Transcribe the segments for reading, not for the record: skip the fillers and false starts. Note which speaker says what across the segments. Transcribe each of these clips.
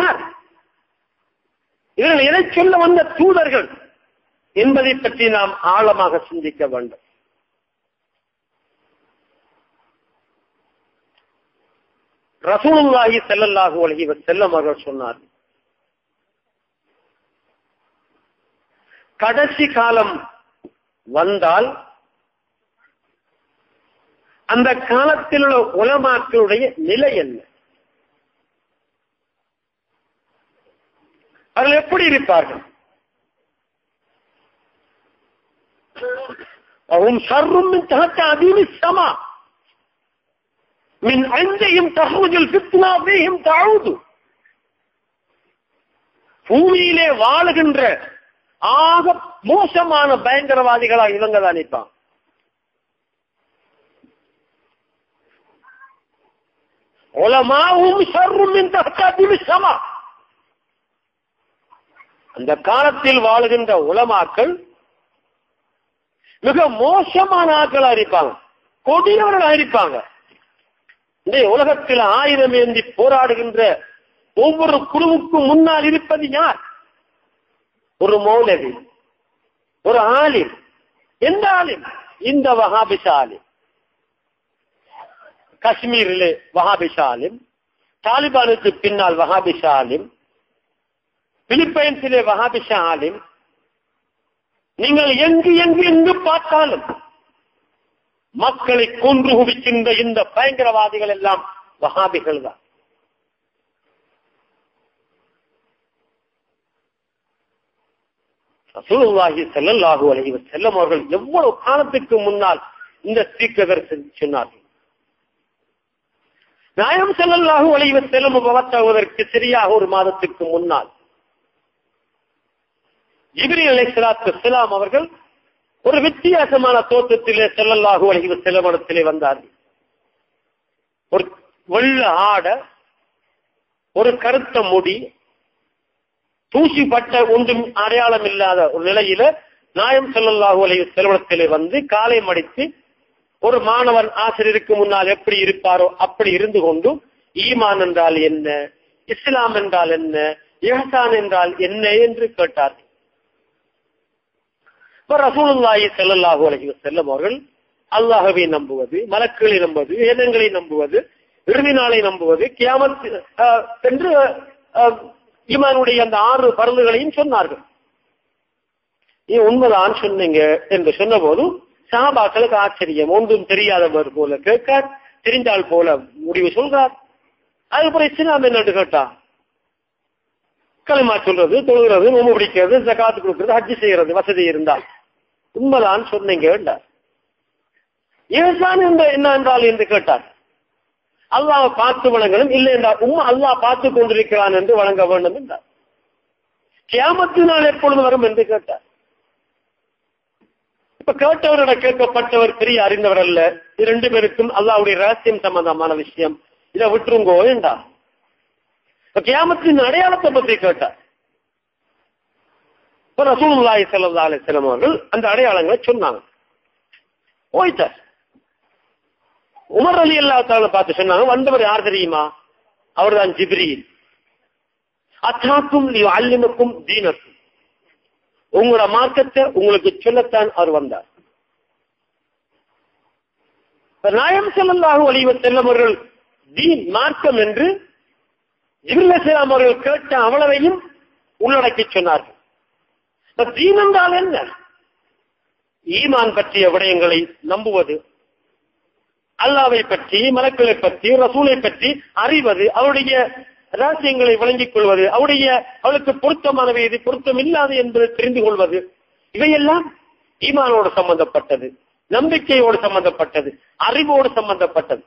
Speaker 1: யார்? இவர்கள் எதை சொல்ல வந்த தூதர்கள் என்பதை பற்றி நாம் ஆழமாக சிந்திக்க வேண்டும். ரசூலுல்லாஹி ஸல்லல்லாஹு அலைஹி வஸல்லம் அவர்கள் சொன்னார், கடைசி காலம் வந்தால் அந்த காலத்தில் உள்ள உலமாக்களுடைய நிலை என்ன? அவர்கள் எப்படி இருப்பார்கள்? அவங்க ஷர்ரும் மின் தஹ்தி அதீமிஸ் ஸமா மின் அன்ஹும் தஹ்ருஜுல் ஃபித்னா ஃபீஹிம் தஊது. பூமியிலே வாழுகின்ற ஆக மோசமான பயங்கரவாதிகளாக இவங்க தான் நிற்பாங்க. உலமாவும் ஷர்ரும் மின் தஹ்தி அதீமிஸ் ஸமா. அந்த காலத்தில் வாழுகின்ற உலமாக்கள் மிக மோசமான ஆட்களா இருப்பாங்க, கொடியவர்களாக இருப்பாங்க. இந்த உலகத்தில் 1000 ஏந்தி போராடுகின்ற ஒவ்வொரு குழுவுக்கும் முன்னால் இருப்பது யார்? ஒரு மௌலவி, ஒரு ஆலிம். எந்த ஆலிம்? இந்த வஹாபிஷ ஆலிம். காஷ்மீரிலே வஹாபிஷ ஆலிம், தாலிபானுக்கு பின்னால் வஹாபிஷ ஆலிம், பிலிப்பைன்ஸிலே வஹாபிஷ ஆலிம். நீங்கள் எங்கு பார்த்தாலும் மக்களை கொன்று குவிக்கின்ற இந்த பயங்கரவாதிகள் எல்லாம் வஹாபிகள் தான். ரசூலுல்லாஹி ஸல்லல்லாஹு அலைஹி வஸல்லம் அவர்கள் எவ்வளவு காலத்துக்கு முன்னால் இந்த தீர்க்கதரிசனம் சொன்னார்கள். நாயகம் ஸல்லல்லாஹு அலைஹி வஸல்லம் வஃபாத்தாவதற்கு சரியாக ஒரு மாதத்துக்கு முன்னால் ஜிப்ரீல் அலைஹிஸ்ஸலாத்து வஸ்ஸலாம் அவர்கள் ஒரு வித்தியாசமான தோற்றத்திலே ஸல்லல்லாஹு அலைஹி வஸல்லம் இடத்திலே வந்தார்கள். ஒரு வெள்ளை ஆடை, ஒரு கருத்த முடி, தூசிப்பட்ட ஒன்றும் அடையாளம் இல்லாத ஒரு நிலையில நாயகம் ஸல்லல்லாஹு அலைஹி வஸல்லம் இடத்திலே வந்து காலை மடித்து ஒரு மாணவன் ஆசிரியருக்கு முன்னால் எப்படி இருப்பாரோ அப்படி இருந்து கொண்டு ஈமான் என்றால் என்ன, இஸ்லாம் என்றால் என்ன, இஹ்சான் என்றால் என்ன என்று கேட்டார்கள். ரசூலுல்லாஹி ஸல்லல்லாஹு அலைஹி வஸல்லம் அவர்கள் அல்லாஹ்வை நம்புவது, மலக்குகளை நம்புவது, வேதங்களை நம்புவது, இறுதி நாளை நம்புவது, கியாமத் என்று ஈமானுடைய அந்த 6 பருந்துகளையும் சொன்னார்கள். நீ உண்மைதான் சொன்னீங்க என்று சொன்ன போது சஹாபாக்களுக்கு ஆச்சரியம். ஒன்றும் தெரியாதவர் போல கேட்கார், தெரிந்தால் போல முடிவு சொல்றார். அதுக்கப்புறம் இஸ்லாம் என்னன்னு கேட்டா, களிமா சொல்றது, தொழுகிறது, நோம்பு பிடிக்கிறது, ஜகாத் கொடுக்கிறது, ஹஜ் செய்யறது வசதி இருந்தால். உண்மைதான் சொன்னீங்க என்றார். இஹ்சான் என்ன என்றால் என்று கேட்டார். அல்லாஹ் பார்த்து வழங்கணும், இல்லை என்றால் அல்லாஹ் பார்த்து கொண்டிருக்கிறான் என்று வழங்க வேண்டும் என்றார். கியாமத்து நாள் எப்பொழுது வரும் என்று கேட்டார். இப்ப கேட்டவரோட கேட்கப்பட்டவர் பெரிய அறிந்தவர் அல்ல. 2 பேருக்கும் அல்லாஹ்வுடைய ரகசியம் சம்பந்தமான விஷயம், இதை விட்டுருங்கோ என்றார். கியாமத்தின் அடையாளத்தை பற்றி கேட்டார். ரசூலுல்லாஹி ஸல்லல்லாஹு அலைஹி வஸல்லம் அவர்கள் அந்த அடையாளங்களை சொன்னாங்க. போயிட்டார். உமர் ரலியல்லாஹு தஆலா பார்த்து சொன்னாங்க, வந்தவர் யார் தெரியுமா? அவர்தான் ஜிப்ரீல். அத்தாக்கும் லியுஅல்லிமுக்கும் தீனக்கும், உங்களோட மார்க்கத்தை உங்களுக்கு சொல்லத்தான் அவர் வந்தார். நாயகம் ஸல்லல்லாஹு அலைஹி வஸல்லம் அவர்கள் தீன் மார்க்கம் என்று ஜிப்ரீல் அலைஹிஸ்ஸலாம் அவர்கள் கேட்ட அவ்வளவையும் உள்ளடக்கி சொன்னார்கள். தீன் என்றால் என்ன? ஈமான் பற்றிய விடயங்களை நம்புவது, அல்லாஹ்வை பற்றி, மலக்குகளை பற்றி, ரசூலை பற்றி அறிவது, அவருடைய ரகசியங்களை விளங்கிக் கொள்வது, அவளுக்கு பொருத்தமானவை எது, பொருத்தம் இல்லாது என்பதை தெரிந்து கொள்வது, இவையெல்லாம் ஈமானோடு சம்பந்தப்பட்டது, நம்பிக்கையோடு சம்பந்தப்பட்டது, அறிவோடு சம்பந்தப்பட்டது.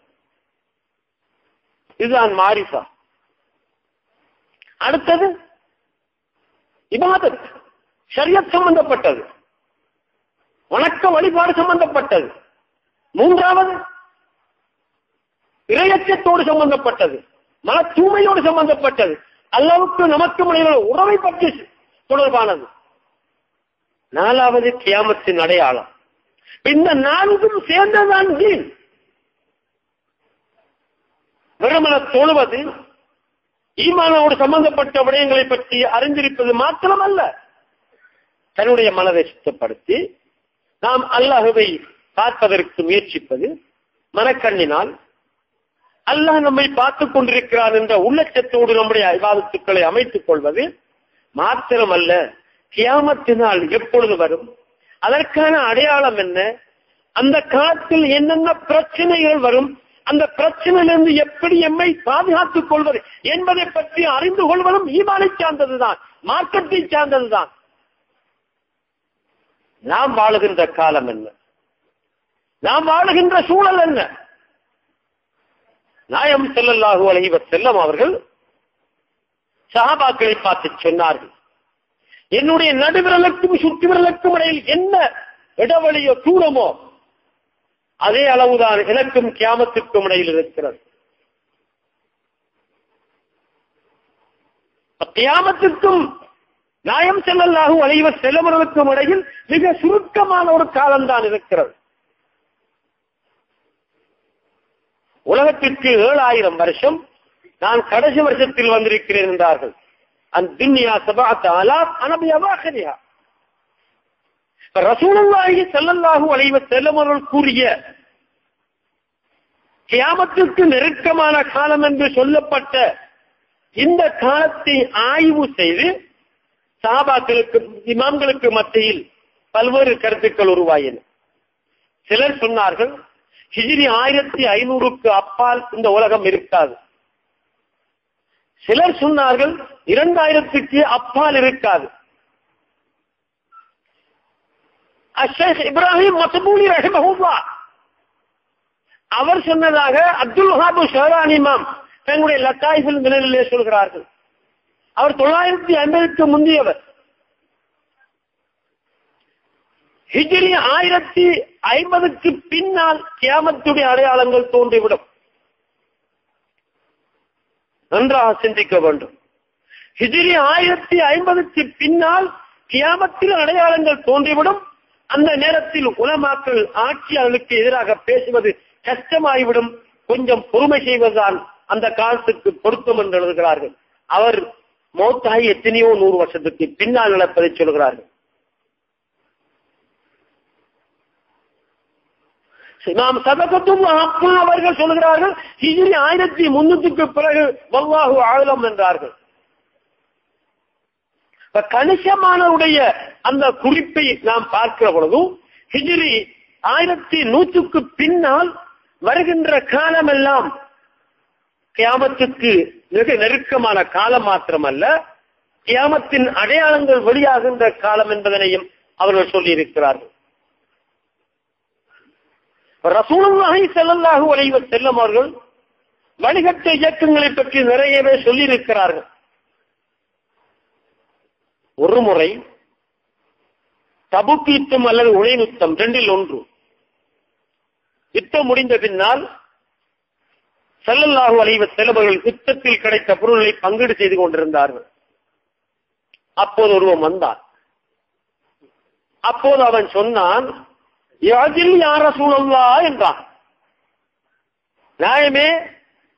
Speaker 1: இதுதான் மாரிஃபா. அடுத்தது இபாதத், ஷரியத் சம்பந்தப்பட்டது, வணக்க வழிபாடு சம்பந்தப்பட்டது. 3வது இறையச்சத்தோடு சம்பந்தப்பட்டது, மன தூய்மையோடு சம்பந்தப்பட்டது, அல்லாஹ்வுக்கு நமக்கு இடையிலான உறவை பற்றி தொடர்பானது. 4வது கியாமத்தின் அடையாளம். இந்த 4ம் சேர்ந்ததான் தீன். வெறுமன தொழுவது, ஈமானோடு சம்பந்தப்பட்ட விடயங்களை பற்றி அறிந்திருப்பது மாத்திரமல்ல, தன்னுடைய மனதை சுத்தப்படுத்தி நாம் அல்லாஹ்வை பார்ப்பதற்கு முயற்சிப்பது, மனக்கண்ணினால் அல்லாஹ் நம்மை பார்த்துக் கொண்டிருக்கிறான் என்ற உள்ளச்சத்தோடு நம்முடைய இபாதத்துக்களை அமைத்துக் கொள்வது மாத்திரமல்ல, கியாமத்தினால் எப்பொழுது வரும், அதற்கான அடையாளம் என்ன, அந்த காலத்தில் என்னென்ன பிரச்சனைகள் வரும், அந்த பிரச்சனையிலிருந்து எப்படி எம்மை பாதுகாத்துக் கொள்வது என்பதை பற்றி அறிந்து கொள்வதும் ஈமானை சார்ந்ததுதான், மார்க்கத்தை சார்ந்ததுதான். நாம் வாழுகின்ற காலம் என்ன, நாம் வாழுகின்ற சூழல் என்ன? நாயகம் ஸல்லல்லாஹு அலைஹி வஸல்லம் அவர்கள் சஹாபாக்களை பார்த்து சொன்னார்கள், என்னுடைய நடுவிரலுக்கும் சுற்று விரலுக்கும் இடையில் என்ன இடைவெளியோ தூரமோ அதே அளவுதான் எனக்கும் கியாமத்திற்கும் இடையில் இருக்கிறது. கியாமத்திற்கும் நாயகம் ஸல்லல்லாஹு அலைஹி வஸல்லம் அவர்களுக்கும் இடையில் மிக சுருக்கமான ஒரு காலம்தான் இருக்கிறது. உலகத்திற்கு 7000 வருஷம், நான் கடைசி வருஷத்தில் வந்திருக்கிறேன் என்றார்கள். அத்துன்யா 7000 அனபி அவாஹரியா. ரசூலுல்லாஹி ஸல்லல்லாஹு அலைஹி வஸல்லம் அவர்கள் கூறிய கியாமத்திற்கு நெருக்கமான காலம் என்று சொல்லப்பட்ட இந்த காலத்தை ஆய்வு செய்து சஹாபாக்களுக்கு, இமாம்களுக்கு மத்தியில் பல்வேறு கருத்துக்கள் உருவாயின. சிலர் சொன்னார்கள், ஹிஜ்ரி 1500க்கு அப்பால் இந்த உலகம் இருக்காது. சிலர் சொன்னார்கள் 2000க்கு அப்பால் இருக்காது. ஷேக் இப்ராஹிம் மத்பூலி ரஹிமஹுல்லாஹ் அவர் சொன்னதாக அப்துல் வஹாப் ஷஹரானி இமாம் தங்களுடைய லத்தாயிஃபுல் மினனிலே சொல்கிறார்கள். அவர் 950க்கு முந்தியவர். ஹிஜ்ரி 1050க்கு பின்னால் கியாமத்துடைய அடையாளங்கள் தோன்றிவிடும். நன்றாக சிந்திக்க வேண்டும். ஹிஜ்ரி 1050க்கு பின்னால் கியாமத்தில் அடையாளங்கள் தோன்றிவிடும். அந்த நேரத்தில் உலமாக்கள் ஆட்சியாளர்களுக்கு எதிராக பேசுவது கஷ்டமாகிவிடும். கொஞ்சம் பொறுமை செய்வதுதான் அந்த காலத்துக்கு பொருத்தம் என்று எழுதுகிறார்கள். அவர் மௌத்தாகி எத்தனையோ 100 வருஷத்துக்கு பின்னால் நடப்பதை சொல்கிறார்கள். இமாம் சதகத்துல்லாஹ் அவர்கள் சொல்கிறார்கள், ஹிஜ்ரி 1300க்கு பிறகு வல்லாஹு ஆலம் என்றார்கள். கணிசமானவுடைய அந்த குறிப்பை நாம் பார்க்கிற பொழுதும் ஹிஜ்ரி 1100க்கு பின்னால் வருகின்ற காலம் எல்லாம் கியாமத்துக்கு மிக நெருக்கமான காலம் மாத்திரமல்ல, கியாமத்தின் அடையாளங்கள் வெளியாகின்ற காலம் என்பதனையும் அவர்கள் சொல்லி இருக்கிறார்கள். ரசூலுல்லாஹி ஸல்லல்லாஹு அலைஹி வஸல்லம் அவர்கள் வழிகட்ட இயக்கங்களை பற்றி நிறையவே சொல்லி இருக்கிறார்கள். ஒரு முறை தபுக் யுத்தம் அல்லது உழைன் யுத்தம், 2ல் 1 யுத்தம் முடிந்த பின்னால் ஸல்லல்லாஹு அலைஹி வஸல்லம் அவர்கள் யுத்தத்தில் கிடைத்த பொருளை பங்கீடு செய்து கொண்டிருந்தார்கள். அப்போது ஒருவன் வந்தான். அப்போது அவன் சொன்னான், யாஜில் யா ரசூலல்லாஹ் என்றான். நியாயமே,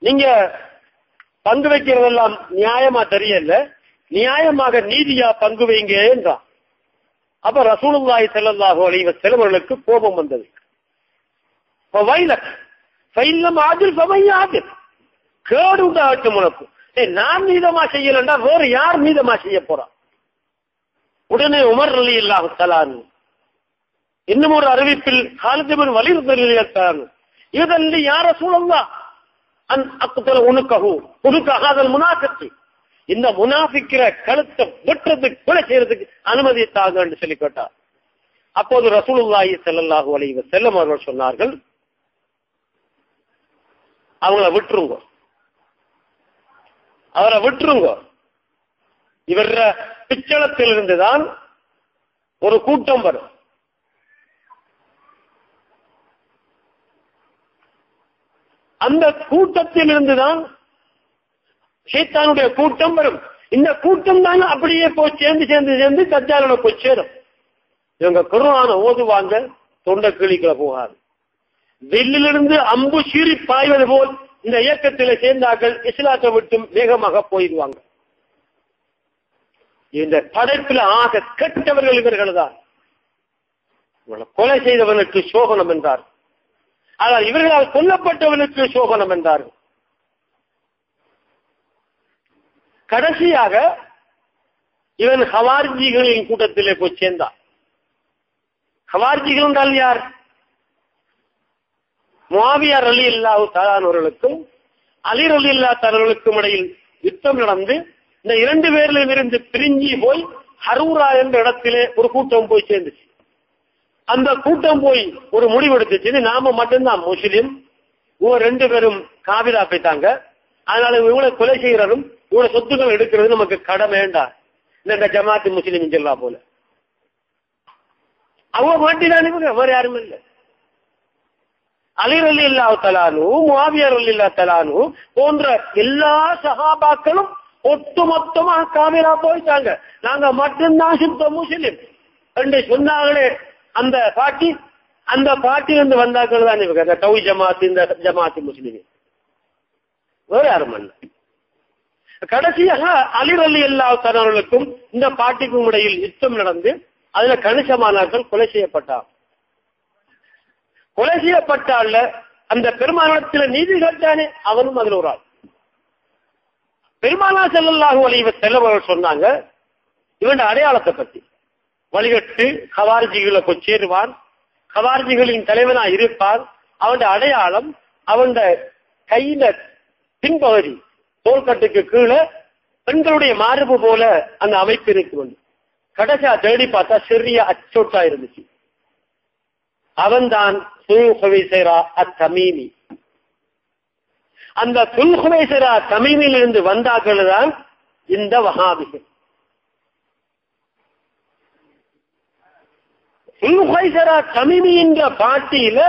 Speaker 1: நீங்க பங்கு வைக்கிறதெல்லாம் நியாயமா தெரியல, நியாயமாக நீதியா பங்கு வைங்க என்றான். அப்ப ரசூலுல்லாஹி ஸல்லல்லாஹு அலைஹி வஸல்லம் அவர்களுக்கு கோபம் வந்தது. கேடு உண்டாகட்டும் உனக்கு, நான் நீதமா செய்யலண்டா வேற யார் நீதமா செய்ய போறான்? உடனே உமர் ரலியல்லாஹு தஆலா இன்னும் ஒரு அறிவிப்பில் காலித் இப்னு வலீத் ரலியல்லாஹு தஆலா இதல்லி யா ரசூலல்லாஹ் அன் அக்தல உனக்கஹு ஹாதல் முனாஃபிக், இந்த முனாஃபிக்கிற கழுத்தை வெட்டுறதுக்கு கொலை செய்யறதுக்கு அனுமதி தாங்க என்று சொல்லி கேட்டார். அப்போது ரசூலுல்லாஹி ஸல்லல்லாஹு அலைஹி வஸல்லம் அவர்கள் சொன்னார்கள், அவங்கள விட்டுருங்க, அவரை விட்டுருங்க. இவர பிச்சளத்தில் இருந்துதான் ஒரு கூட்டம் வரும். அந்த கூட்டத்தில் இருந்துதான் ஷைத்தானுடைய கூட்டம் வரும். இந்த கூட்டம் தான் அப்படியே போய் சேர்ந்து தஜ்ஜாலோட போய் சேரும். இவங்க குர்ஆன ஓதுவாங்க, தொண்டை கிளிக்குள்ள போகாது. வெள்ளிலிருந்து அம்பு சீறி பாய்வது போல் இந்த இயக்கத்தில் சேர்ந்தார்கள் இஸ்லாத்தை விட்டும் வேகமாக போயிடுவாங்க. இந்த படைப்பில் ஆக கெட்டவர்கள் இவர்கள் தான். கொலை செய்தவனுக்கு சோகனம் என்றார், ஆனால் இவர்களால் கொல்லப்பட்டவனுக்கு சோகனம் என்றார்கள். கடைசியாக இவன் ஹவார்ஜிகளின் கூட்டத்திலே போய் சேர்ந்தான். ஹவார்ஜிகள் என்றால் யார்? முஆவியா ரலியல்லாஹு தஆலா அவர்களுக்கும் அலி ரலியல்லாஹு தஆலா அவர்களுக்கும் இடையில் யுத்தம் நடந்து இந்த இரண்டு பேரிலும் இருந்து பிரிஞ்சி போய் ஹரூரா என்ற இடத்திலே ஒரு கூட்டம் போய் சேர்ந்துச்சு. அந்த கூட்டம் போய் ஒரு முடிவெடுத்துச்சு, நாம மட்டும்தான் முஸ்லிம், இவங்க ரெண்டு பேரும் காபிரா போயிட்டாங்க, அதனால இவங்களை கொலை செய்யறதும் இவங்க சொத்துக்கள் எடுக்கிறது நமக்கு கடமை வேண்டாம். இந்த ஜமாத்து முஸ்லிம் சொல்லா போல அவங்க மாட்டிதான், இவங்க வேற யாருமே இல்லை. அலி ரலியல்லாஹு தஆலா முஆவியா ரலியல்லாஹு தஆலா போன்ற எல்லா சஹாபாக்களும் ஒட்டுமொத்தமாக காபிரா போயிட்டாங்க, நாங்க மட்டும்தான் சுத்த முஸ்லிம் என்று சொன்னாங்களே. அந்த பாட்டிலிருந்து வந்தாக்கள் தான் இவங்க, அந்த தௌஹீத் ஜமாத், இந்த ஜமாத்து முஸ்லிம், வேற யாரும் அல்ல. கடைசியாக அலி ரலியல்லாஹு தஆலா அவர்களுக்கும் இந்த பாட்டிக்கும் இடையில் யுத்தம் நடந்து அதுல கணிசமானார்கள் கொலை செய்யப்பட்டார். கொலை செய்யப்பட்டால அந்த பெருமானத்தில் நீதி கேட்டானே அவனும் அதுல ஒரு ஆள். பெருமானார் ஸல்லல்லாஹு அலைஹி வஸல்லம் அவர்கள் சொன்னாங்க இவன் அடையாளத்தை பத்தி, வழிகட்டு ஹவாரிஜிகளை போய் சேருவான், ஹவாரிஜிகளின் தலைவனா இருப்பார், அவன் அடையாளம் அவன் கையில பின்பகுதி தோள்கட்டுக்கு கீழே பெண்களுடைய மார்பு போல அந்த அமைப்பு இருக்கு. கடைசியா தேடி பார்த்தா சிறிய அச்சோட்டா இருந்துச்சு. அவன்தான் துல்ஹுவைஸிரா அத்-தமீமி. அந்த துல்ஹுவைஸிரா தமீமில் இருந்து வந்தார்கள் தான் இந்த வஹாபிகள். துல்ஹுவைஸிரா தமீமி என்ற பாட்டியில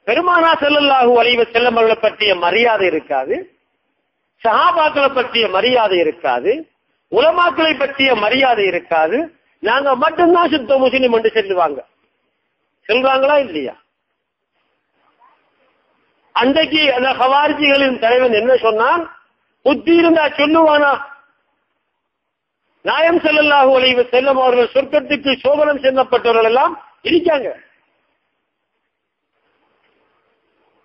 Speaker 1: பெருமானார் ஸல்லல்லாஹு அலைஹி வஸல்லம் அவர்களை பற்றிய மரியாதை இருக்காது, சஹாபாக்களை பற்றிய மரியாதை இருக்காது, உலமாக்களை பற்றிய மரியாதை இருக்காது. நாங்க மட்டும்தான் சுத்த முஸ்லிம் என்று சொல்லுவாங்க. சொல்றாங்களா இல்லையா? அன்றைக்கு அந்த ஹவாரிஜிகளின் தலைவன் என்ன சொன்னான்? புத்தி இருந்தா சொல்லுவானா? நாயம் ஸல்லல்லாஹு அலைஹி வஸல்லம் அவர்கள் சொர்க்கத்துக்கு சோபனம் செய்யப்பட்டவர்கள் எல்லாம் இருக்காங்க.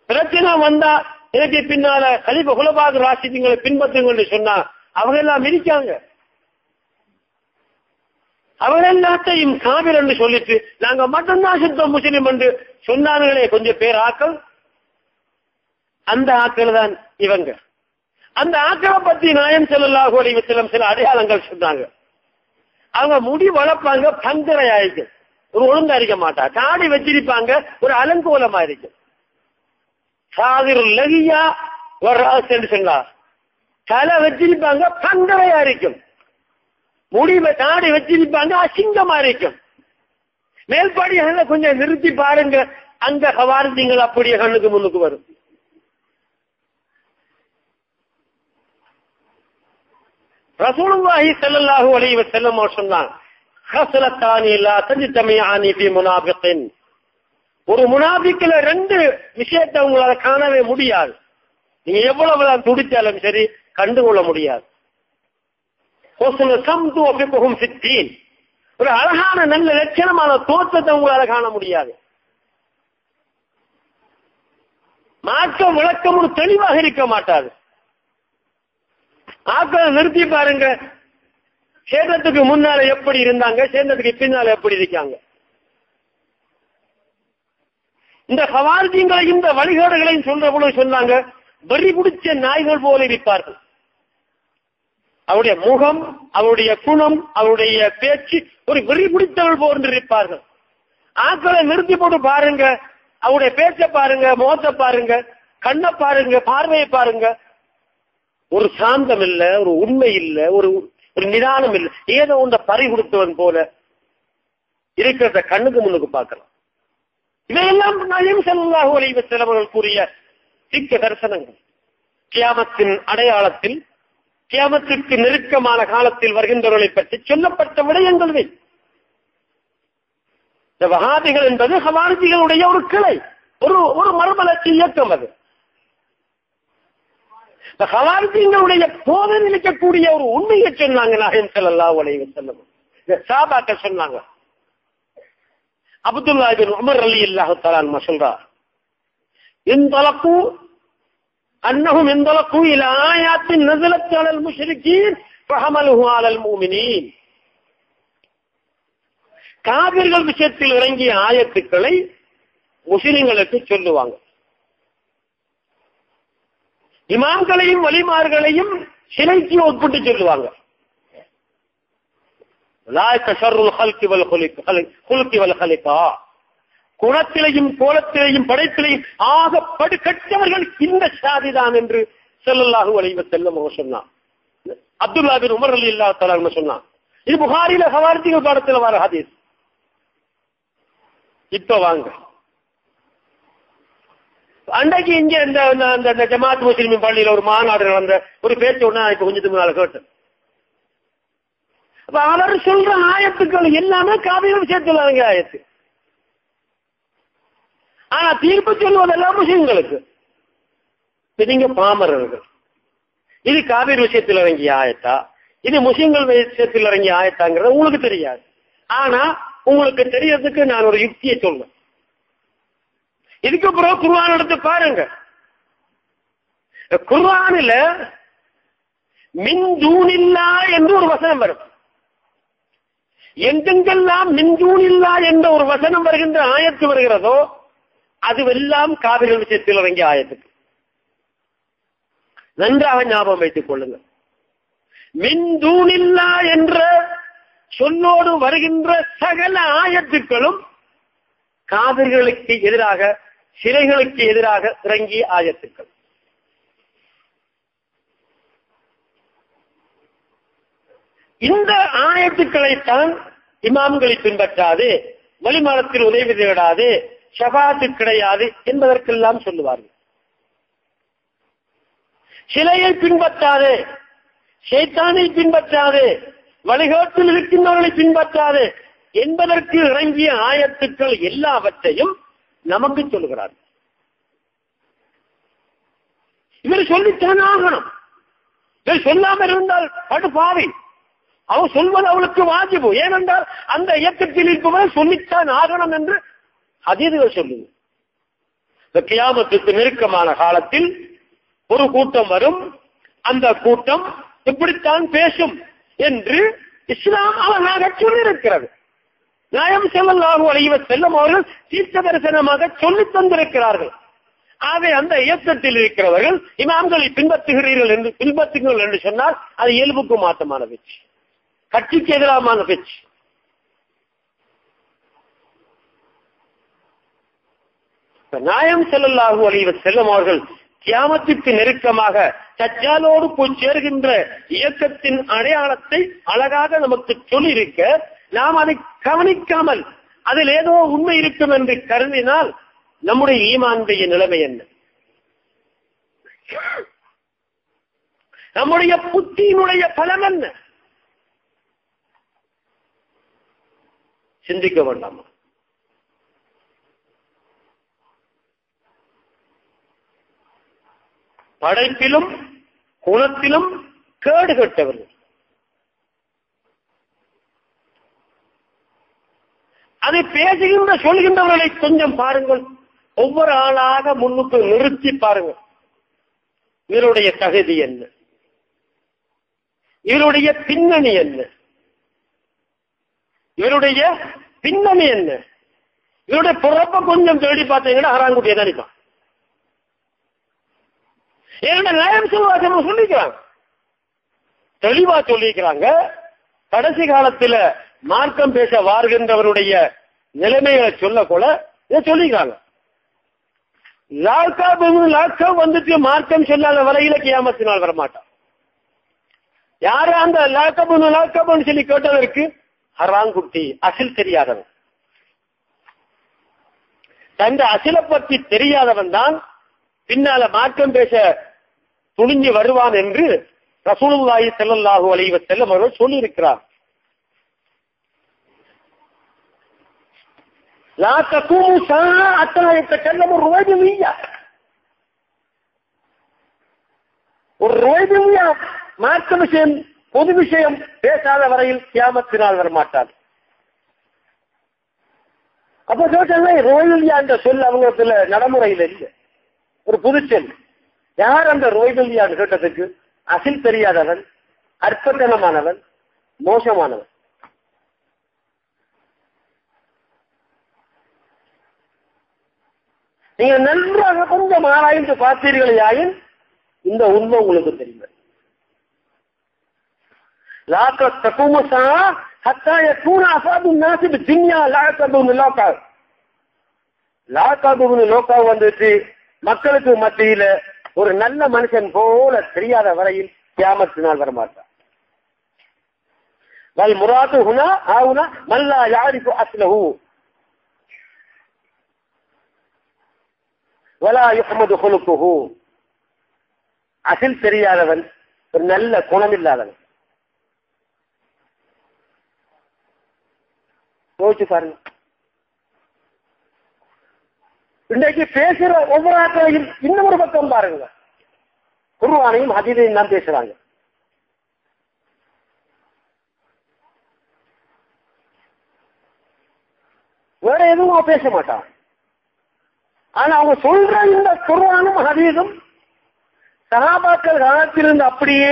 Speaker 1: பிரச்சனை வந்தா எனக்கு பின்னால கலீஃபா குலஃபாய் ராஷிதீன்களை பின்பற்றுங்கள் சொன்னா அவங்க எல்லாம் இருக்காங்க. அவங்க எல்லாத்தையும் காபிர் என்று சொல்லிட்டு நாங்க மட்டும்தான் சுத்த முஸ்லிம் என்று சொன்னார்களே கொஞ்சம் பேர் ஆக்கள், அந்த ஆக்கள் தான் இவங்க. அந்த ஆக்களை பத்தி நாயம் ஸல்லல்லாஹு அலைஹி வஸல்லம் சில அடையாளங்கள் சொன்னாங்க. அவங்க முடி வளர்ப்பாங்க, பங்கரையா இருக்கு, ஒரு ஒழுங்கா இருக்க மாட்டா, தாடி வச்சிருப்பாங்க, ஒரு அலங்கோலமா இருக்கு. சாதிருல் லகியா வராஸ் என்று சொன்னார். தலை வச்சிருப்பாங்க, பங்கரையா இருக்கும், முடி தாடி வச்சிருப்பாங்க, அசிங்கமா இருக்கும். மேல்பாடியாக கொஞ்சம் நிறுத்தி பாருங்க, அந்த ஹவாரிஜிகள் அப்படியே கண்ணுக்கு முன்னுக்கு வரும். ரசூலுல்லாஹி ஸல்லல்லாஹு அலைஹி வஸல்லம் சொன்னாங்க, ஹஸ்லத்தானி லா தஜ்தமியானி ஃபீ முனாஃபிகின். ஒரு முனாஃபிக்ல ரெண்டு விஷயத்தை உங்களால காணவே முடியாது. நீங்க எவ்வளவு துடிச்சாலும் சரி கண்டுகொள்ள முடியாது. ஒரு அழகான நல்ல லட்சணமான தோற்றத்தை உங்களால காண முடியாது. மார்க்கம் விளக்கம் ஒரு தெளிவாக இருக்க மாட்டாது. ஆக்களை நிறுத்தி பாருங்க, சேர்ந்ததுக்கு முன்னால எப்படி இருந்தாங்க, சேர்ந்ததுக்கு பின்னால எப்படி இருக்காங்க. இந்த ஹவாரிஜிங்களை இந்த வழிகாடுகளையும் சொல்ற பொழுது சொன்னாங்க, வெறி பிடிச்ச நாய்கள் போல இருப்பார்கள். அவருடைய முகம், அவருடைய குணம், அவருடைய பேச்சு ஒரு வெறி பிடித்தவர்கள் போன்று இருப்பார்கள். ஆக்களை நிறுத்தி போட்டு பாருங்க, அவருடைய பேச்சை பாருங்க, முகத்தை பாருங்க, கண்ணை பாருங்க, பார்வையை பாருங்க, ஒரு சாந்தம் இல்ல, ஒரு உண்மை இல்ல, ஒரு நிதானம் இல்லை, ஏதோ ஒன்றை பறி கொடுத்தவன் போல இருக்கிறத கண்ணுக்கு முன்னுக்கு பார்க்கலாம். இவையெல்லாம் நபிகள் ஸல்லல்லாஹு அலைஹி வஸல்லம் அவர்கள் கூறிய திக்க தரிசனங்கள். கியாமத்தின் அடையாளத்தில், கியாமத்திற்கு நெருக்கமான காலத்தில் வருகின்றவர்களை பற்றி சொல்லப்பட்ட விடயங்கள். இந்த வஹாபிகள் என்பது ஹவாரிஜிகளுடைய ஒரு கிளை, ஒரு மறுமலர்ச்சி இயக்கம். அது ஹவாரிஜிகளுடைய போதனை இருக்கக்கூடிய ஒரு உண்மையை சொன்னாங்க நாயகம் ஸல்லல்லாஹு அலைஹி வஸல்லம். இந்த சஹாபாக்கள் சொன்னாங்க. அப்துல்லாஹ் இப்னு உமர் ரலியல்லாஹு தஆலா அன்ஹு சொல்றார், இன்தலகு அன்னஹும் இன்தலகு இலா ஆயாத்தின் நஸலத் அலல் முஷ்ரிகீன் ஃபஹமலுஹு அலல் முஃமினீன். காபிர்கள் விஷயத்தில் இறங்கிய ஆயத்துக்களை முஸ்லிம்களுக்கு சொல்லுவாங்க. இமாம்களையும் வலிமார்களையும் சிலைக்கு ஒப்பிட்டு சொல்லுவாங்க. குணத்திலையும் கோலத்திலையும் படைத்திலையும் ஆக படுகட்டவர்கள் இந்த சாதிதான் என்று ஸல்லல்லாஹு அலைஹி வஸல்லம் சொன்னார். அப்துல்லாஹ் பின் உமர் ரலியல்லாஹு தஆலா அன்ஹு சொன்னார். இது புகாரில ஹவாரிஜிகள் பாடத்தில் வர ஹதீஸ். இப்ப வாங்க, அன்றைக்கு இங்க இந்த ஜமாத் முஸ்லிமின் பள்ளியில ஒரு மாநாடு நடந்த ஒரு பேச்சு ஒண்ணு இப்ப கொஞ்சத்துக்கு முன்னால கேட்டேன். அவர் சொல்ற ஆயத்துக்கள் எல்லாமே காவிரி விஷயத்துல ஆயத்து. ஆனா தீர்ப்பு சொல்வதெல்லாம் முஸ்லிம்களுக்கு. நீங்க பாமரர்கள், இது காவிரி விஷயத்தில் இறங்கிய ஆயத்தா, இது முஸ்லிம்கள் விஷயத்தில் இறங்கிய ஆயத்தாங்கிறது உங்களுக்கு தெரியாது. ஆனா உங்களுக்கு தெரியறதுக்கு நான் ஒரு யுக்தியை சொல்றேன். இதுக்கு பிறகு குர்ஆன் எடுத்து பாருங்க. குர்ஆனில மின் தூனில்லா என்று ஒரு வசனம் வரும். எங்கெங்கெல்லாம் மின் தூனில்லா என்ற ஒரு வசனம் வருகின்ற ஆயத்து வருகிறதோ அதுவெல்லாம் காவிரி விஷயத்தில் இறங்கிய ஆயத்துக்கு. நன்றாக ஞாபகம் வைத்துக் கொள்ளுங்கள். மின் தூனில்லா என்ற சொல்லோடு வருகின்ற சகல ஆயத்துக்களும் காவிர்களுக்கு எதிராக, சிலைகளுக்கு எதிராக இறங்கிய ஆயத்துக்கள். இந்த ஆயத்துக்களைத்தான் இமாம்களை பின்பற்றாது, வழிமாறத்தில் உதவி தேடாது, ஷஃபாத்து கிடையாது என்பதற்கெல்லாம் சொல்லுவார்கள். சிலையை பின்பற்றாது, ஷைத்தானை பின்பற்றாது, வழிகாட்டில் இருக்கின்றவர்களை பின்பற்றாது என்பதற்கு இறங்கிய ஆயத்துக்கள் எல்லாவற்றையும் நமக்கு சொல்லுகிறார். இவர் சொல்லித்தான் ஆகணும். இவர் சொல்லாமல் இருந்தால் படுபாவி. அவர் சொல்வது அவளுக்கு வாஜிபு. ஏனென்றால் அந்த இயக்கத்தில் இருப்பவர் சொல்லித்தான் ஆகணும் என்று ஹதீஸ்கள் சொல்லுங்க. இந்த கியாமத்துக்கு நெருக்கமான காலத்தில் ஒரு கூட்டம் வரும், அந்த கூட்டம் இப்படித்தான் பேசும் என்று இஸ்லாம் அவனாக சொல்லியிருக்கிறது. நாயகம் ஸல்லல்லாஹு அலைஹி வஸல்லம் அவர்கள் தீர்க்க தரிசனமாக சொல்லி தந்திருக்கிறார்கள். ஆகவே அந்த இயக்கத்தில் இருக்கிறவர்கள் இமாம்களை பின்பற்றுங்கள் என்று சொன்னால் அது இயல்புக்கு மாற்றமான பேச்சு, கட்சிக்கு எதிரான பேச்சு. நாயகம் ஸல்லல்லாஹு அலைஹி வஸல்லம் அவர்கள் கியாமத்துக்கு நெருக்கமாக தஜ்ஜாலோடு போய் சேர்கின்ற இயக்கத்தின் அடையாளத்தை அழகாக நமக்கு சொல்லியிருக்க, நாம் அதை கவனிக்காமல் அதில் ஏதோ உண்மை இருக்கும் என்று கருதினால் நம்முடைய ஈமானுடைய நிலைமை என்ன? நம்முடைய புத்தியினுடைய பலம் என்ன? சிந்திக்க வேண்டாமா? படைப்பிலும் குணத்திலும் கேடு கட்டவர்கள். அதை பேசுகின்ற சொல்கின்றவர்களை கொஞ்சம் பாருங்கள். ஒவ்வொரு ஆளாக முன்னுக்கு நிறுத்தி பாருங்கள். இவருடைய தகுதி என்ன? இவருடைய பின்னணி என்ன? இவருடைய பின்னணி என்ன? இவருடைய பிறப்ப கொஞ்சம் தேடி பார்த்தீங்கன்னா ஹராங்குட்டியை நினைப்பான். ஏன்னா நாயகம் ஸல்லல்லாஹு சொல்லிக்கிறாங்க, தெளிவா சொல்லிக்கிறாங்க. கடைசி காலத்துல மார்க்கம் பேச வாருகின்றவருடைய நிலைமைகளை சொல்ல கூட இதை சொல்லிக்கிறாங்க. லாக்கம் வந்துட்டு மார்க்கம் சொல்லாத வரையில கியாமத்தினால் வரமாட்டான். யாரு அந்த லாக்கப்னு சொல்லி கேட்டதற்கு ஹராங்குட்டி, அசில் தெரியாதவன். தந்த அசிலை பற்றி தெரியாதவன் தான் பின்னால மார்க்கம் பேச துணிஞ்சு வருவான் என்று ரசூலுல்லாஹி ஸல்லல்லாஹு அலைஹி வஸல்லம் அவர்கள் சொல்லி இருக்கிறார். லா தகூமு ஸாஅத்தன் யதகல்லமு ருவைபிய்யா. ஒரு ரோய்பில்யா மார்க்க விஷயம் பொது விஷயம் பேசாத வரையில் கியாமத்தினால் வரமாட்டார். அப்ப கேட்டாங்க ரோய்பில்யா என்ற சொல் அவங்களுக்கு நடைமுறையில் இல்லை, ஒரு புதுச்சொல். யார் அந்த ரோய்பில்யான்னு கேட்டதுக்கு அசில் தெரியாதவன், அற்பத்தனமானவன், மோசமானவன். நீங்க நன்றாக கொஞ்சம் ஆராய்ந்து பார்த்தீர்கள் யாயின் இந்த உண்மை உங்களுக்கு தெரியும். வந்துட்டு மக்களுக்கு மத்தியில ஒரு நல்ல மனுஷன் போல தெரியாத வரையில் கியாமத்தினால் வரமாட்டார். வல் முராது ஹுனா ஆவுனா மல்லா யாரிஃபு அஸ்லஹு வலா யுஹ்மது குலுகுஹு. அசில் தெரியாதவன், ஒரு நல்ல குணம் இல்லாதவன். யோசிச்சு பாருங்க. இன்றைக்கு பேசுற ஒவ்வொரு ஆட்களையும் இன்னும் ஒரு பக்கம் பாருங்க, குர்ஆனையும் ஹதீஸையும் தான் பேசுறாங்க. வேற எதுவும் பேச மாட்டான். ஆனா அவங்க சொல்ற இந்த குர்ஆனும் ஹதீஸும் சஹாபாக்கள் காலத்திலிருந்து அப்படியே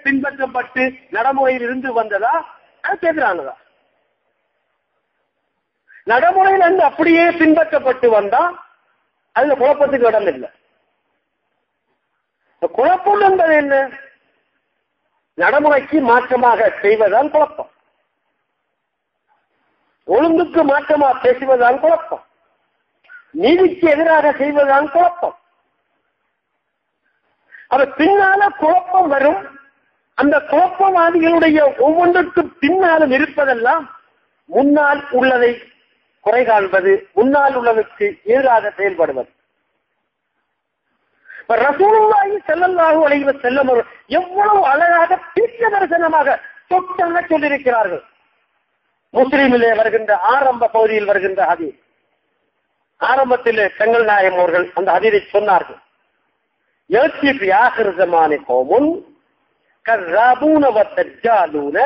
Speaker 1: பின்பற்றப்பட்டு நடைமுறையில் இருந்து வந்ததா, அதுக்கு எதிரானதா? நடைமுறையில் இருந்து அப்படியே பின்பற்றப்பட்டு வந்தா அதுல குழப்பத்துக்கு இடம் இல்லை. குழப்பம் என்பது என்ன? நடைமுறைக்கு மாற்றமாக செய்வதால் குழப்பம், ஒழுங்குக்கு மாற்றமாக பேசுவதால் குழப்பம், நீதிக்கு எதிராக செய்வதால் குழப்பம். அது பின்னால குழப்பம் வரும். அந்த குழப்பவாதிகளுடைய ஒவ்வொன்றுக்கு பின்னாலும் இருப்பதெல்லாம் முன்னால் உள்ளதை குறை காண்பது, முன்னால் உள்ளதற்கு எதிராக செயல்படுவது. ரசூலுல்லாஹி ஸல்லல்லாஹு அலைஹி வஸல்லம் எவ்வளவு அழகாக தீர்க்க தரிசனமாக சொற்றாக சொல்லியிருக்கிறார்கள். முஸ்லிமிலே வருகின்ற ஆரம்ப பகுதியில் வருகின்ற ஹதீஸ், ஆரம்பத்தில் தங்கள் நாயகம் அவர்கள் அந்த ஹதீஸை சொன்னார்கள். يأتي في آخر زمان قوم كذابون والدجالون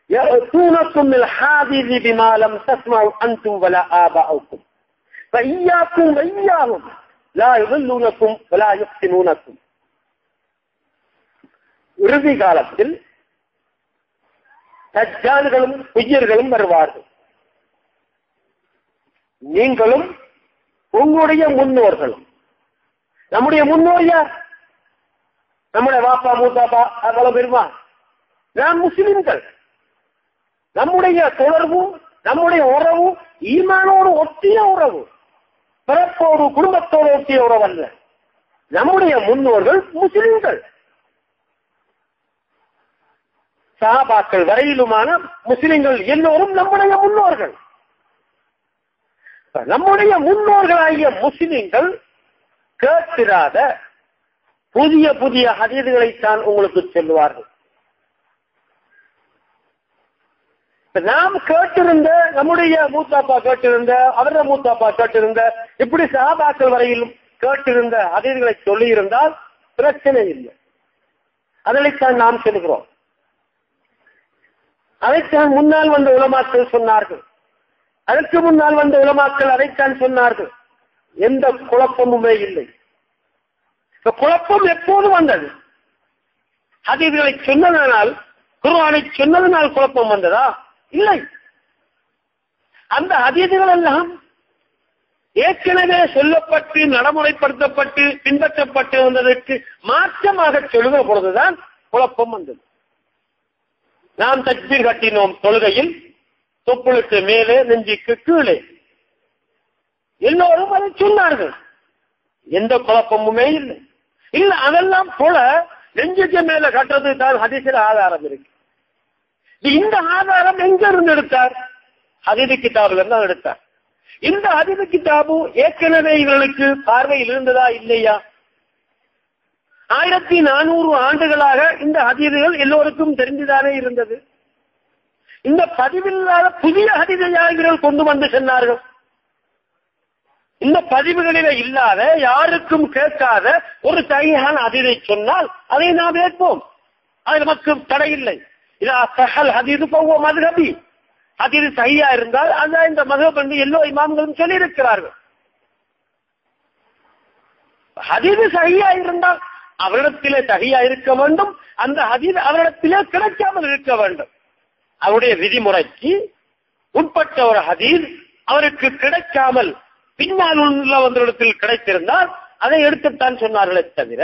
Speaker 1: يأتونكم الحادث بما لم تسمعوا أنتم ولا آباؤكم فإياكم وإياهم لا يضلونكم ولا يفتنونكم. இறுதி காலத்தில் தஜ்ஜால்களும் பொய்யர்களும் வருவார்கள். நீங்களும் உங்களுடைய முன்னோர்களும். நம்முடைய முன்னோர் யார்? நம்முடைய வாப்பா மூத்தாப்பா அவ்வளவு பெருமா நாம் முஸ்லிம்கள். நம்முடைய தொடர்பு, நம்முடைய உறவு ஈமானோடு ஒட்டிய உறவு, பிறப்போடு குடும்பத்தோடு ஒட்டிய உறவு அல்ல. நம்முடைய முன்னோர்கள் முஸ்லிம்கள். சஹாபாக்கள் வரையிலுமான முஸ்லிம்கள் எல்லோரும் நம்முடைய முன்னோர்கள். நம்முடைய முன்னோர்களாகிய முஸ்லிம்கள் கேட்கிறாத புதிய புதிய ஹதீஸ்களைத்தான் உங்களுக்கு சொல்லுவார்கள். நாம் கேட்டிருந்த, நம்முடைய மூத்தாப்பா கேட்டிருந்த, அவர மூத்தாப்பா கேட்டிருந்த, இப்படி சஹாபாக்கள் வரையிலும் கேட்டிருந்த ஹதீஸ்களை சொல்லி இருந்தால் பிரச்சனை இல்லை. அதனைத்தான் நாம் சொல்கிறோம். அதைத்தான் முன்னால் வந்த உலமாக்கள் சொன்னார்கள். அதற்கு முன்னால் வந்த உலமாக்கள் அதைத்தான் சொன்னார்கள். எந்த குழப்பமுமே இல்லை. குழப்பம் எப்போது வந்தது? ஹதீஸ்களை சொன்னதனால், குர்ஆனை சொன்னதனால் குழப்பம் வந்ததா? இல்லை. அந்த ஹதீஸ்கள் எல்லாம் ஏற்கனவே சொல்லப்பட்டு நடைமுறைப்படுத்தப்பட்டு பின்பற்றப்பட்டு வந்ததற்கு மாற்றமாக சொல்லுகிற பொழுதுதான் குழப்பம் வந்தது. நாம் தக்பீர் கட்டினோம் தொழுகையில், தொப்புளுக்கு மேலே நெஞ்சுக்கு கீழே, எல்லோரும் அதை சொன்னார்கள். எந்த குழப்பமுமே இல்லை. இல்ல அதெல்லாம் போல நெஞ்சுக்கு மேல கட்டுறது தான் ஹதீஸில் ஆதாரம் இருக்கு. இந்த ஆதாரம் எங்க இருந்து எடுத்தார்? ஹதீஸ் கிதாபுல தான் எடுத்தார். இந்த ஹதீஸ் கிதாபு ஏற்கனவே இவர்களுக்கு பார்வையில் இருந்ததா இல்லையா? 1400 ஆண்டுகளாக இந்த ஹதீஸ்கள் எல்லோருக்கும் தெரிந்துதானே இருந்தது. இந்த பதிவில்லாத புதிய ஹதீஸை இவர்கள் கொண்டு வந்து சொன்னார்கள். இந்த பதிவுகளில இல்லாத யாருக்கும் கேட்காத ஒரு சஹீஹான ஹதீஸை சொன்னால் அதை நாம் ஏற்போம். அது நமக்கு தடையில்லை. இதா சஹல் ஹதீது ஃபஹுவ மத்ஹபி. ஹதீஸ் சஹீஹா இருந்தால் அதான் இந்த மத்ஹப் என்று எல்லா இமாம்களும் சொல்லி இருக்கிறார்கள். ஹதீஸ் சஹீஹா இருந்தால் அவரிடத்திலே சஹீஹா இருக்க வேண்டும். அந்த ஹதீஸ் அவரிடத்திலே கிடைக்காமல் இருக்க வேண்டும். அவருடைய விதிமுறைக்கு உட்பட்ட ஒரு ஹதீஸ் அவருக்கு கிடைக்காமல் பின்னால் உள்ளவர்களிடத்தில் கிடைத்திருந்தால் அதை எடுத்துத்தான் சொன்னார்களே தவிர,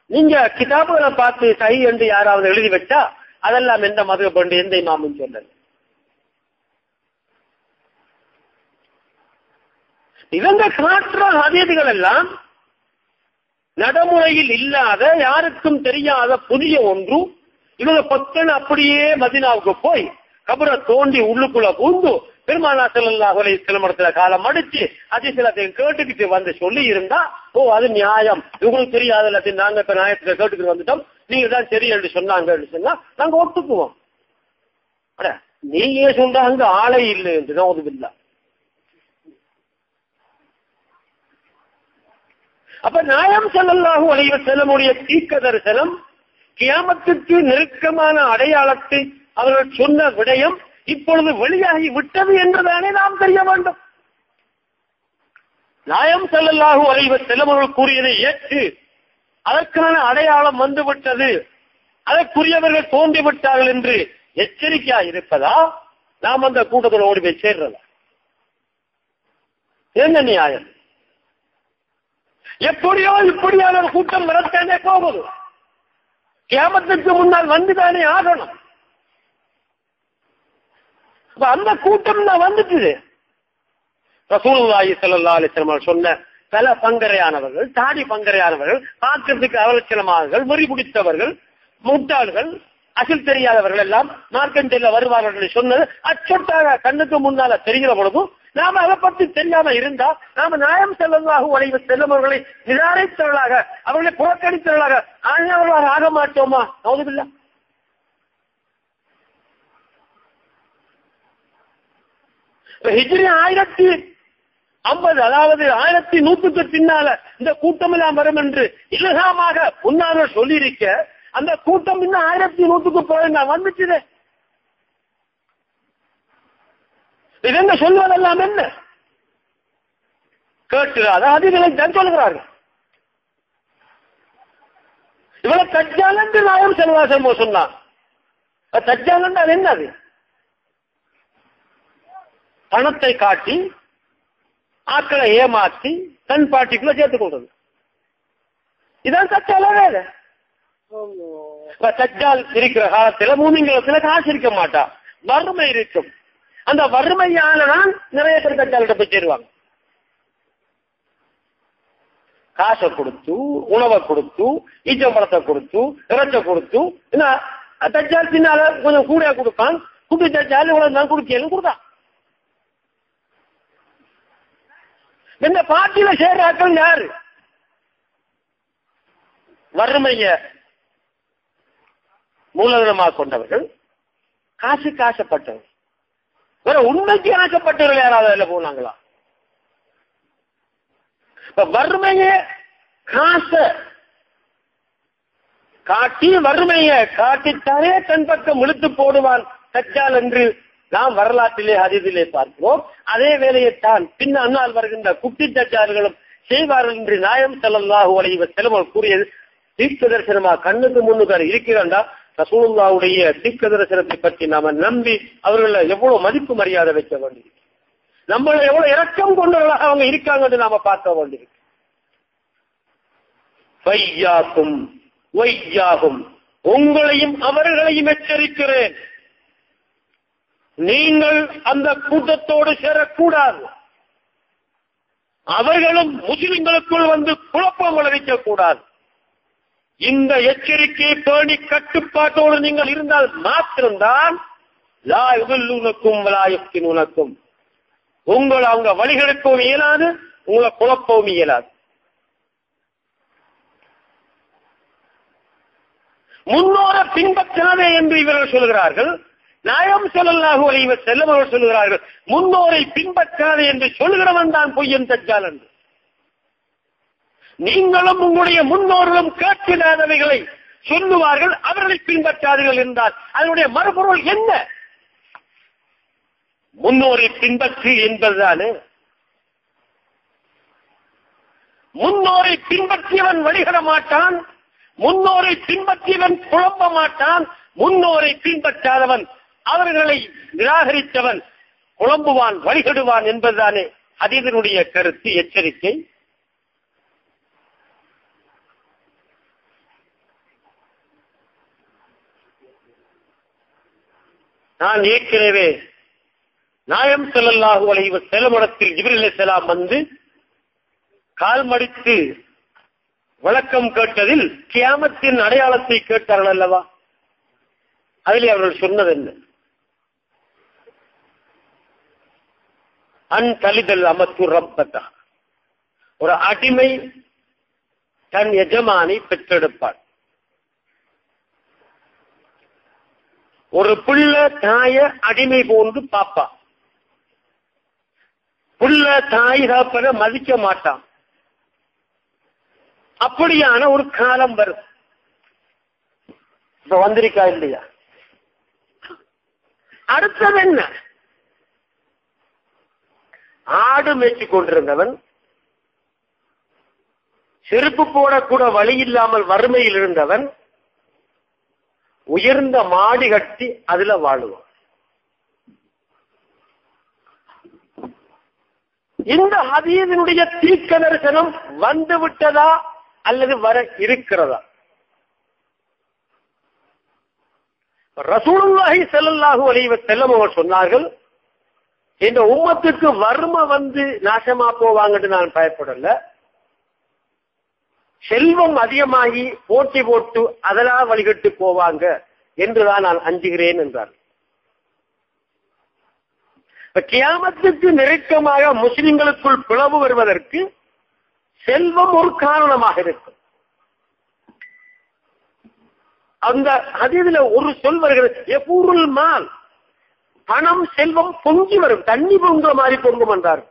Speaker 1: நீங்க கிதாபுகளை பார்த்து சஹீஹ் என்று யாராவது எழுதி வச்சா அதெல்லாம் எந்த மதுஹப் என்று எந்த இமாமும் சொன்னது. இவங்க காட்டுற ஹதீஸ்கள் எல்லாம் நடைமுறையில் இல்லாத, யாருக்கும் தெரியாத புதிய ஒன்று. இவங்க பத்தன் அப்படியே மதீனாவுக்கு போய் கபரை தோண்டி உள்ளுக்குள்ள பூந்து பெருமானார் ஸல்லல்லாஹு அலைஹி வஸல்லம் இடத்துல காலம் அடிச்சு ஹதீஸ்லத்தையும் கேட்டுக்கிட்டு வந்து சொல்லி இருந்தா, ஓ அது நியாயம், இவங்களுக்கு தெரியாத எல்லாத்தையும் நாங்க இப்ப நியாயத்துல கேட்டுக்கிட்டு வந்துட்டோம், நீங்க தான் சரி என்று சொன்னாங்க சொன்னா நாங்க ஒத்துக்குவோம். அட நீங்க சொல்ற அங்க ஆளை இல்லை என்றுதான் உதவில்லை. அப்ப நாயம் ஸல்லல்லாஹு அலைஹி வஸல்லமுடைய தீர்க்க தரிசனம், கியாமத்துக்கு நெருக்கமான அடையாளத்தை அவர்கள் சொன்ன விடயம் இப்பொழுது வெளியாகி விட்டது என்றுதானே நாம் தெரிய வேண்டும். நாயம் ஸல்லல்லாஹு அலைஹி வஸல்லம் அவர்கள் கூறியதை ஏற்று அதற்கான அடையாளம் வந்துவிட்டது, அதற்குரியவர்கள் தோன்றிவிட்டார்கள் என்று எச்சரிக்கையா இருப்பதா, நாம் அந்த கூட்டத்தில் ஓடி போய் சேர்றதா? என்ன நியாயம்? எப்படியோ இப்படியான ஒரு கூட்டம் வரத்தானே போகுது. கியாமத்துக்கு முன்னால் வந்துதானே ஆகணும். அந்த கூட்டம் தான் வந்துட்டு ரசூலுல்லாஹி ஸல்லல்லாஹு அலைஹி வஸல்லம் சொன்ன பல பங்கரையானவர்கள், தாடி பங்கரையானவர்கள், பார்க்கிறதுக்கு அவலட்சணமானவர்கள், முறி பிடித்தவர்கள், முட்டாள்கள், அசில் தெரியாதவர்கள் எல்லாம் மார்க்கெட்டில் வருவார்கள் சொன்னது அச்சொட்டாக கண்ணுக்கு முன்னால தெரிகிற பொழுதும் நாம அதை பற்றி தெரியாம இருந்தா நாம நாயம் ஸல்லல்லாஹு அலைஹி வஸல்லம் அவர்களை நிராகரித்தவர்களாக, அவர்களை புறக்கணித்தவர்களாக ஆழ்ந்தவர்களாக ஆக மாட்டோமா? நவுதுபில்லாஹ். ஹிஜ்ரி 1050, அதாவது 1100க்கு பின்னால இந்த கூட்டம் எல்லாம் வரும் என்று இலகாமாக முன்னால சொல்லியிருக்க, அந்த கூட்டம் இன்னும் 1100க்கு போய் வந்துச்சு. இதென்ன சொல்வதெல்லாம் என்ன கேட்கிறாத அதிகளை தான் சொல்கிறார்கள். இவளை தஜ்ஜால் என்று நாயம் ஸல்லல்லாஹு அலைஹி வஸல்லம் சொன்னான். தஜ்ஜால் என்றால் என்னது? பணத்தை காட்டி ஆக்களை ஏமாற்றி தன் பாட்டிக்குள்ள சேர்த்துக் கொள்றது. இதான் தஜ்ஜால வேலை. தஜ்ஜால் இருக்கிற காலத்துல மூமின்களத்துல காசு இருக்க மாட்டா, வறுமை இருக்கும். அந்த வறுமையாலதான் நிறைய பேர் தஜ்ஜால்கிட்ட போய் சேருவாங்க. காசை கொடுத்து, உணவை கொடுத்து, ஈச்சம்பழத்தை கொடுத்து, இறைச்ச கொடுத்து, தஜ்ஜால் பின்னால கொஞ்சம் கூட கொடுப்பான். குட்டி தஜ்ஜால் இவ்வளவு தான் கொடுக்கலும் கொடுத்தான். இந்த பாட்டியில சேர்றாக்கள் யாரு? வறுமைய மூலதனமாக கொண்டவர்கள், காசுக்கு ஆசைப்பட்டவர்கள். வேற உண்மைக்கு ஆசைப்பட்டவர்கள் யாராவது அதில் போனாங்களா? இப்ப வறுமைய காசை காட்டி, வறுமைய காட்டித்தானே தன் பக்கம் இழுத்து போடுவான் தஜ்ஜால் என்று நாம் வரலாற்றிலே ஹதீஸிலே பார்க்கிறோம். அதே வேலையைத்தான் பின் அன்னால் வருகின்ற குட்டி தஜ்ஜால்களும் செய்வார்கள் என்று நாயம் ஸல்லல்லாஹு அலைஹி வஸல்லம் கூறியது தீர்க்க தரிசனமா கண்ணுக்கு முன்னுக்கு இருக்கிறாண்டா. ரசூலுல்லாஹ்வுடைய தீர்க்க தரிசனத்தை பற்றி நாம நம்பி அவர்களை எவ்வளவு மதிப்பு மரியாதை வைக்க வேண்டியிருக்கு, நம்மள எவ்வளவு இரக்கம் கொண்டவர்களாக அவங்க இருக்காங்க என்று நாம பார்க்க வேண்டியிருக்கு. வையாக்கும் வையாகும், உங்களையும் அவர்களையும் எச்சரிக்கிறேன், நீங்கள் அந்த கூட்டத்தோடு சேரக்கூடாது. அவர்களும் முஸ்லிம்களுக்குள் வந்து குழப்பம் விளைவிக்க கூடாது. இந்த எச்சரிக்கையை பேணி கட்டுப்பாட்டோடு நீங்கள் இருந்தால் மாத்திரம்தான் லா யுதுல்லுனக்கும் வலா யஃப்தினுனக்கும், உங்களை அவங்க வழிகெடுக்கவும் இயலாது, உங்களை குழப்பவும் இயலாது. முன்னோரை பின்பற்றாதே என்று இவர்கள் சொல்கிறார்கள். நாயகம் ஸல்லல்லாஹு அலைஹி வஸல்லம் அவர்கள் சொல்கிறார்கள், முன்னோரை பின்பற்றாதே என்று சொல்கிறவன் தான் பொய்யன் தஜ்ஜால் என்று. நீங்களும் உங்களுடைய முன்னோர்களும் கேட்கிறாதவைகளை சொல்லுவார்கள், அவர்களை பின்பற்றாதீர்கள் என்றால் அதனுடைய மறுபொருள் என்ன? முன்னோரை பின்பற்று என்பதுதானே. முன்னோரை பின்பற்றியவன் வழிகட மாட்டான், முன்னோரை பின்பற்றியவன் குழம்ப மாட்டான். முன்னோரை பின்பற்றாதவன், அவர்களை நிராகரித்தவன் குழம்புவான், வழிகடுவான் என்பதுதானே ஹதீஸினுடைய கருத்து, எச்சரிக்கை. நான் ஏற்கனவே நாயகம் ஸல்லல்லாஹு அலைஹி வஸல்லம் இடத்தில் ஜிப்ரீல் அலைஹிஸ்ஸலாம் வந்து கால் மடித்து வழக்கம் கேட்டதில் கியாமத்தின் அடையாளத்தை கேட்டார்கள் அல்லவா? அதில் அவர்கள் சொன்னது என்ன? அன் தலிதல் அமத்து ரப்பதா, ஒரு அடிமை தன் எஜமானை பெற்றெடுப்பார். ஒரு புள்ள தாய அடிமை போன்று பாப்பா. புள்ள தாய் தகப்பனை மதிக்க மாட்டான். அப்படியான ஒரு காலம் வரும். இப்ப வந்திருக்கா இல்லையா? அடுத்தது என்ன? ஆடு மேய்ச்சி கொண்டிருந்தவன், செருப்பு போடக்கூட வழி இல்லாமல் வறுமையில் இருந்தவன், உயர்ந்த மாடி கட்டி அதுல வாழுவான். இந்த ஹதீஸினுடைய தீர்க்க தரிசனம் வந்து விட்டதா அல்லது வர இருக்கிறதா? ரசூலுல்லாஹி ஸல்லல்லாஹு அலைஹி வஸல்லம் அவர் சொன்னார்கள், இந்த உம்மத்துக்கு வறுமை வந்து நாசமா போவாங்கன்னு நான் பயப்படல, செல்வம் அதிகமாகி போட்டி போட்டு அதெல்லாம் வழிகட்டு போவாங்க என்றுதான் நான் அஞ்சுகிறேன் என்றார். கியாமத்துக்கு நெருக்கமாக முஸ்லிம்களுக்குள் பிளவு வருவதற்கு செல்வம் ஒரு காரணமாக இருக்கும். அந்த ஹதீஸில் ஒரு சொல் வருகிறது, எபூருல் மால், பணம் செல்வம் பொங்கி வரும், தண்ணி பொங்குற மாதிரி பொங்கும் என்றார்.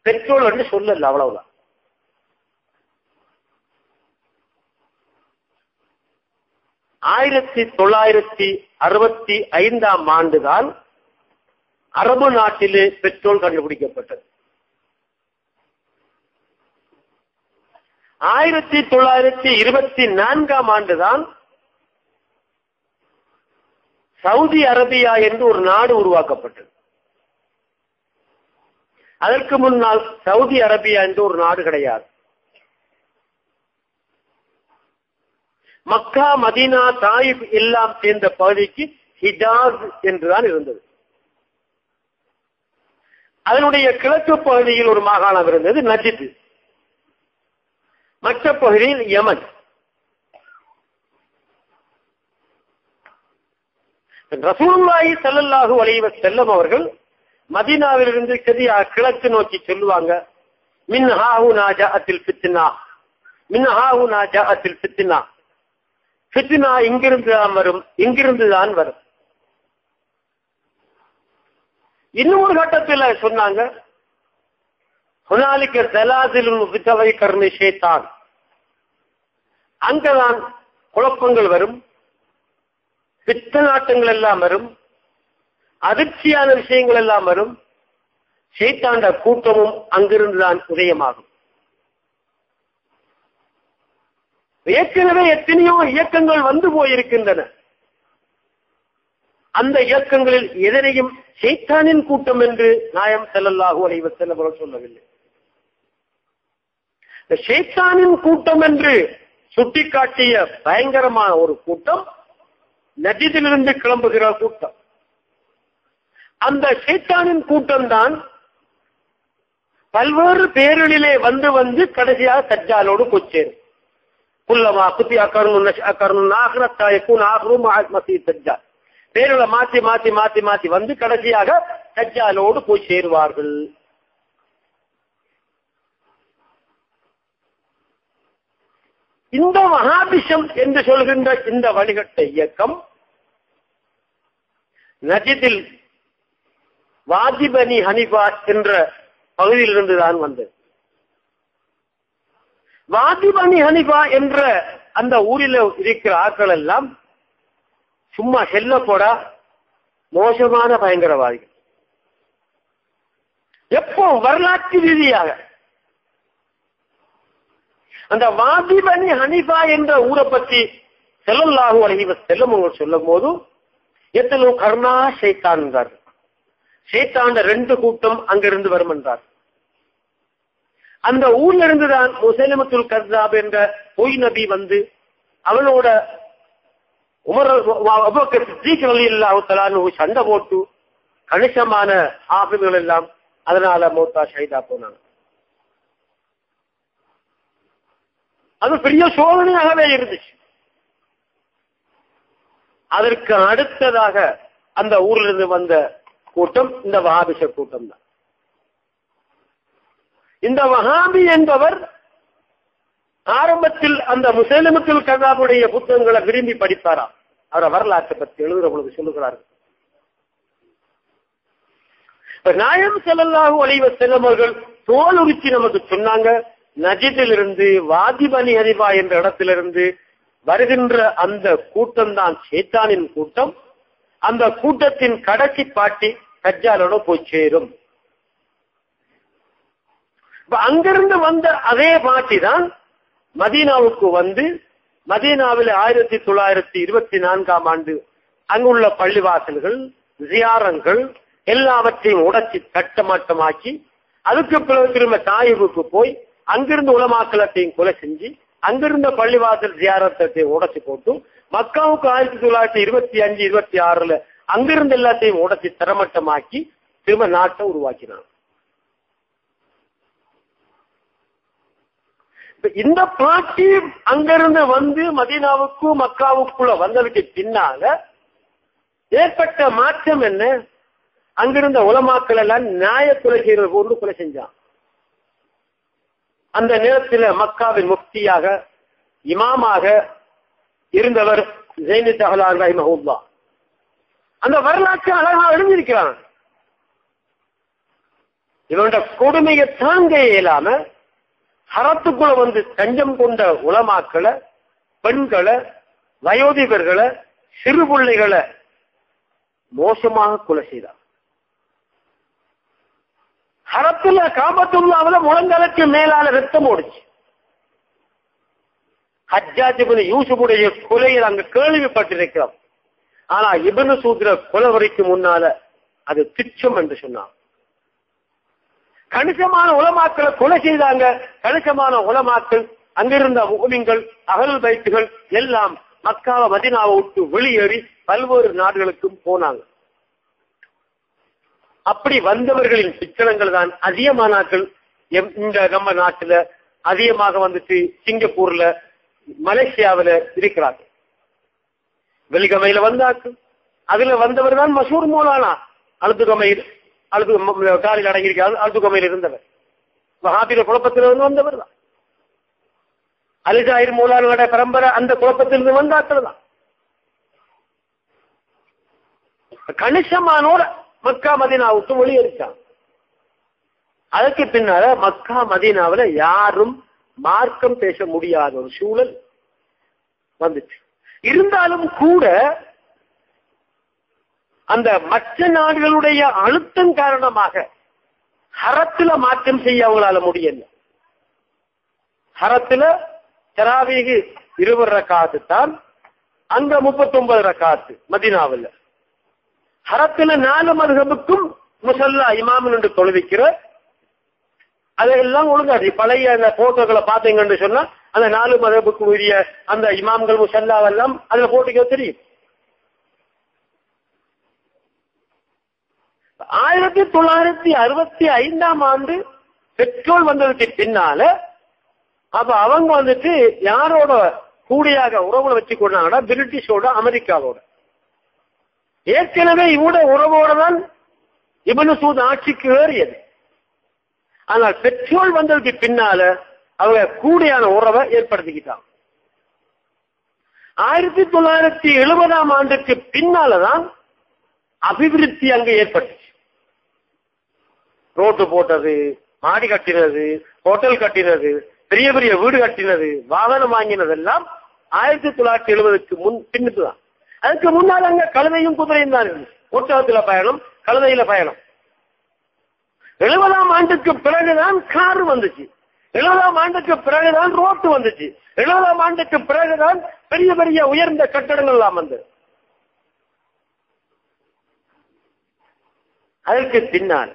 Speaker 1: பெட்ரோல் என்று சொல்லல, அவ்வளவுதான். ஆயிரத்தி 1965 ஆண்டுதான் அரபு நாட்டிலே பெட்ரோல் கண்டுபிடிக்கப்பட்டது. 1924 ஆண்டுதான் சவுதி அரேபியா என்று ஒரு நாடு உருவாக்கப்பட்டது. அதற்கு முன்னால் சவுதி அரேபியா என்று ஒரு நாடு கிடையாது. மக்கா, மதீனா, தாயிப் எல்லாம் சேர்ந்த பகுதிக்கு ஹிஜாஸ் என்றுதான் இருந்தது. அதனுடைய கிழக்கு பகுதியில் ஒரு மாகாணம் இருந்தது, நஜித். மற்ற பகுதியில் யமன். ரசூலுல்லாஹி ஸல்லல்லாஹு அலைஹி வஸல்லம் அவர்கள் மதீனாவிலிருந்து கிழக்கு நோக்கி சொல்லுவாங்க, மின் ஹாஹுனா ஜாஅத்தில் ஃபித்னா, மின் ஹாஹுனா ஜாஅத்தில் ஃபித்னா. ஃபித்னா இங்கிருந்து தான் வரும், இங்கிருந்து தான் வரும். இன்னும் ஒரு கட்டத்தில் சொன்னாங்க, ஹுனாலிக ஸலாஸிலுல் ஃபித்வை கர்னி ஷைத்தான், அங்கதான் குழப்பங்கள் வரும், பித்தநாட்டங்கள் எல்லாம் வரும், அதிர்ச்சியான விஷயங்கள் எல்லாம் வரும். ஷைத்தாண்ட கூட்டமும் அங்கிருந்துதான் உதயமாகும். ஏற்கனவே எத்தனையோ இயக்கங்கள் வந்து போயிருக்கின்றன. அந்த இயக்கங்களில் எதனையும் ஷைத்தானின் கூட்டம் என்று நாயகம் ஸல்லல்லாஹு அலைஹி வஸல்லம் அவர்கள் சொல்லவில்லை. ஷைத்தானின் கூட்டம் என்று சுட்டிக்காட்டிய பயங்கரமான ஒரு கூட்டம் நஜிதிலிருந்து கிளம்புகிற கூட்டம். அந்த ஷைத்தானின் கூட்டம் தான் பல்வேறு பேர்களிலே வந்து வந்து கடைசியாக தஜ்ஜாலோடு போச்சேரும். குல்லமா குத்தி அக்கர்னு ஆகிரத்தாயக்கும் ஆகரும் மசீத் தஜ்ஜால், பேர்களை மாற்றி மாற்றி மாற்றி மாற்றி வந்து கடைசியாக தஜ்ஜாலோடு போய் சேருவார்கள். இந்த வஹாபிசம் என்று சொல்கின்ற இந்த வழிகட்ட இயக்கம் நஜிதில் வாதி பனி ஹனிஃபா என்ற பகுதியிலிருந்து தான் வந்தது. வாதி பனி ஹனிஃபா என்ற அந்த ஊரில் இருக்கிற ஆட்கள் எல்லாம் சும்மா செல்ல போடா மோசமான பயங்கரவாதிகள். எப்போ வரலாற்று ரீதியாக அந்த வாதி பனி ஹனிஃபா என்ற ஊரை பற்றி ஸல்லல்லாஹு அலைஹி வஸல்லம் சொல்லும் போது எத்தனோ கர்ணா ஷைத்தான் என்றார். ஷைத்தான 2 கூட்டம் அங்கிருந்து வரும் என்றார். அந்த ஊர்ல இருந்துதான் முஸைலமத்துல் கஸ்ஸாப் என்ற பொய் நபி வந்து அவனோட உமர் அபூபக்கர் சித்திக் ரலியல்லாஹு தஆலா அன்ஹு சண்டை போட்டு கணிசமான ஹாஃபிதுகள் எல்லாம் அதனால மௌத்தா ஷஹீதா போனாங்க. அது பெரிய சோதனையாகவே இருந்துச்சு. அதற்கு அடுத்ததாக அந்த ஊரிலிருந்து வந்த கூட்டம் இந்த வஹாபிஷ கூட்டம் தான். இந்த வஹாபி என்பவர் ஆரம்பத்தில் அந்த முஸைலமத்துல் கஸ்ஸாபுடைய புத்தகங்களை விரும்பி படிப்பாராம். அவரை வரலாற்றை பற்றி எழுதுற பொழுது சொல்லுகிறார்கள். நாயகம் ஸல்லல்லாஹு அலைஹி வஸல்லம் அவர்கள் தோல் உரிச்சி நமக்கு சொன்னாங்க, நஜிதிலிருந்து வாதி பனி ஹனிஃபா என்ற இடத்திலிருந்து வருகின்ற அந்த கூட்டம் தான் ஷைத்தானின் கூட்டம். அந்த கூட்டத்தின் கடைசி பாட்டி தஜ்ஜாலோட போய் சேரும். அங்கிருந்து வந்த அதே பாட்டி தான் மதீனாவுக்கு வந்து மதீனாவில் 1924ஆம் ஆண்டு அங்குள்ள பள்ளிவாசல்கள் ஜியாரங்கள் எல்லாவற்றையும் உடைச்சி கட்டமாட்டமாக்கி அதுக்கு பிறகு திரும்ப தாயிபுக்கு போய் அங்கிருந்து உலமாக்கலத்தையும் கொலை செஞ்சு அங்கிருந்த பள்ளிவாசல் ஜியாரத்தை உடைச்சு போட்டு மக்காவுக்கு 1925-26 அங்கிருந்து எல்லாத்தையும் உடைச்சி தரமட்டமாக்கி திரும்ப நாட்டை உருவாக்கினான். இந்த பாட்டி அங்கிருந்து வந்து மதீனாவுக்கு மக்காவுக்குள்ள வந்ததுக்கு பின்னால ஏற்பட்ட மாற்றம் என்ன? அங்கிருந்த உலமாக்கள் எல்லாம் நியாய கொலை செய்வது போன்று கொலை செஞ்சான். அந்த நேரத்தில் மக்காவின் முஃப்தியாக இமாமாக இருந்தவர் ஸைனு தஹலான் ரஹிமஹுல்லாஹ். அந்த வரலாற்று அழகா எழுந்திருக்கிறான். இவனுடைய கொடுமையை தாங்க இயலாம ஹரத்துக்குள்ள வந்து தஞ்சம் கொண்ட உலமாக்களை, பெண்களை, வயோதிபர்களை, சிறு பிள்ளைகளை மோசமாக கொலை செய்தார். ஹரத்துல காபத்துல்லாவுல முழங்காலுக்கு மேலால ரத்தம் ஓடுச்சு. ஹஜ்ஜாஜ் இப்னு யூசுஃபுடைய கொலையில் அங்கு கேள்விப்பட்டிருக்கிறோம். ஆனா இப்னு சூத்ர கொலை வரைக்கும் முன்னால அது துச்சம் என்று சொன்னார். கணிசமான உலமாக்களை கொலை செய்தாங்க. கணிசமான உலமாக்கள் அங்கிருந்த முஹ்மின்கள் அஹ்லுல் பைத்துகள் எல்லாம் மக்காவை மதீனாவை விட்டு வெளியேறி பல்வேறு நாடுகளுக்கும் போனாங்க. அப்படி வந்தவர்களின் சிக்கனங்கள் தான் அதிகமானாக்கள் இந்த நம்ம நாட்டுல அதிகமாக வந்துட்டு சிங்கப்பூர்ல மலேசியாவில இருக்கிறார்கள். வெளிகமையில வந்தாக்கு அதுல வந்தவர் தான் மசூர் மௌலானா அழுதுகமையில் காலில் அடங்கியிருக்கிறார். அழுதுகமையில் இருந்தவர் வஹாபில குழப்பத்திலிருந்து வந்தவர் தான். அலிஜாயிர் மௌலானோட பரம்பரை அந்த குழப்பத்திலிருந்து வந்தாக்கள் தான். கணிசமானோட மக்கா மதீனாவுக்கு வெளியேறிச்சாங்க. அதுக்கு பின்னால மக்கா மதீனாவில யாரும் மார்க்கம் பேச முடியாத ஒரு சூழல் வந்துச்சு. இருந்தாலும் கூட அந்த மற்ற நாடுகளுடைய அழுத்தம் காரணமாக ஹரத்துல மாற்றம் செய்ய அவங்களால முடியல. ஹரத்துல தராவீஹ் 20 ரக்காத்து தான், அங்க 39 ரக்காத்து மதீனாவில். ஹரத்துல 4 மதுஹபுக்கும் முஸல்லா இமாம் என்று தொழுவிக்கிற அதெல்லாம் ஒழுங்காது. பழைய அந்த போட்டோக்களை பார்த்தீங்கன்னு சொன்னா அந்த 4 மதுஹபுக்கு உரிய அந்த இமாம்கள் முஸல்லாவெல்லாம் அதுல போட்டுக்க தெரியும். 1965ஆம் ஆண்டு பெட்ரோல் வந்ததுக்கு பின்னால அப்ப அவங்க வந்துட்டு யாரோட கூடியாக உறவுல வச்சு கொண்டாங்கன்னா பிரிட்டிஷோட அமெரிக்காவோட. ஏற்கனவே இவட உறவோட தான் இப்னு சூத் ஆட்சிக்கு ஏறியது. ஆனால் பெட்ரோல் வந்ததுக்கு பின்னால அவங்க கூடியான உறவை ஏற்படுத்திக்கிட்டாங்க. 1970ஆம் ஆண்டுக்கு பின்னாலதான் அபிவிருத்தி அங்கு ஏற்பட்டுச்சு. ரோட்டு போட்டது, மாடி கட்டினது, ஹோட்டல் கட்டினது, பெரிய பெரிய வீடு கட்டினது, வாகனம் வாங்கினதெல்லாம் 1970க்கு முன் பின்னுக்குதான். அதுக்கு முன்னால் அங்க கழுதையும் குதிரையும் தான் இருந்துச்சு. ஒட்டகத்துல பயணம், கழுதையில பயணம். 70ஆம் ஆண்டுக்கு பிறகுதான் கார் வந்துச்சு. 70ஆம் ஆண்டுக்கு பிறகுதான் ரோட்டு வந்துச்சு. 70ஆம் ஆண்டுக்கு பிறகுதான் பெரிய பெரிய உயர்ந்த கட்டடங்கள் எல்லாம் வந்தது. அதற்கு பின்னால்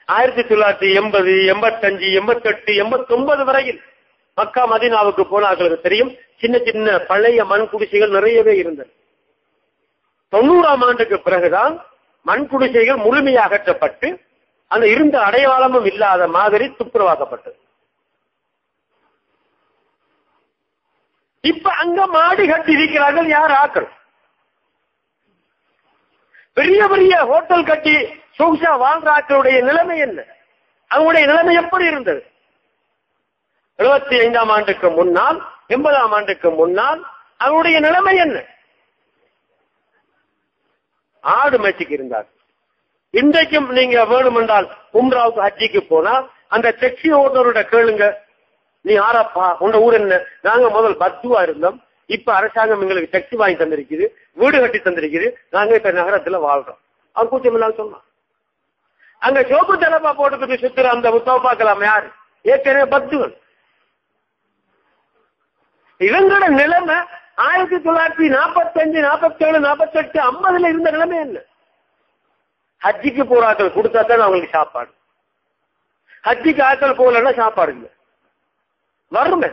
Speaker 1: 1980, 85, 88, 89 வரையில் மக்கா மதீனாவுக்கு போனார்களுக்கு தெரியும், சின்ன சின்ன பழைய மண் குடிசைகள் நிறையவே இருந்தது. 90ஆம் ஆண்டுக்கு பிறகுதான் மண் குடிசைகள் முழுமையாக அகற்றப்பட்டு அந்த இருந்த அடையாளமும் இல்லாத மாதிரி துப்புரவாக்கப்பட்டது. இப்ப அங்க மாடி கட்டி இருக்கிறார்கள். யார் ஆக்கள்? பெரிய பெரிய ஹோட்டல் கட்டி சொகுசா வாழ்ற ஆக்களுடைய நிலைமை என்ன? அவங்களுடைய நிலைமை எப்படி இருந்தது? 75ஆம் ஆண்டுக்கு முன்னால், 80ஆம் ஆண்டுக்கு முன்னால் அவருடைய நிலைமை என்ன? ஆடு மேய்ச்சிக்கு இருந்தார். இன்றைக்கும் நீங்க வேணுமென்றால் உம்ராவுக்கு ஹஜ்ஜிக்கு போனா அந்த டெக்ஸி ஓட்டுநரோட கேளுங்க, நீ யாரப்பா, உங்க ஊர் என்ன? நாங்க முதல் பத்துவா இருந்தோம், இப்ப அரசாங்கம் எங்களுக்கு டெக்ஸி வாங்கி தந்திருக்குது, வீடு கட்டி தந்திருக்குது, நாங்க இப்ப நகரத்துல வாழ்றோம். அவன் கூச்சம் இல்லாம சொன்னான். அங்க சோப்பு தலைப்பா போட்டுக்கிட்டு சுத்துற அந்த தோப்பாக்கலாம் யாரு? ஏற்கனவே பத்துவன். இவங்களோட நிலைமை 1945, 47, 48, 50 இருந்த நிலைமை என்ன? ஹஜ்ஜிக்கு போறாக்கள் கொடுத்தா தான் அவங்களுக்கு சாப்பாடு. ஹஜ்ஜிக்கு ஆக்கள் போகலன்னா சாப்பாடு இல்லை. வறுமை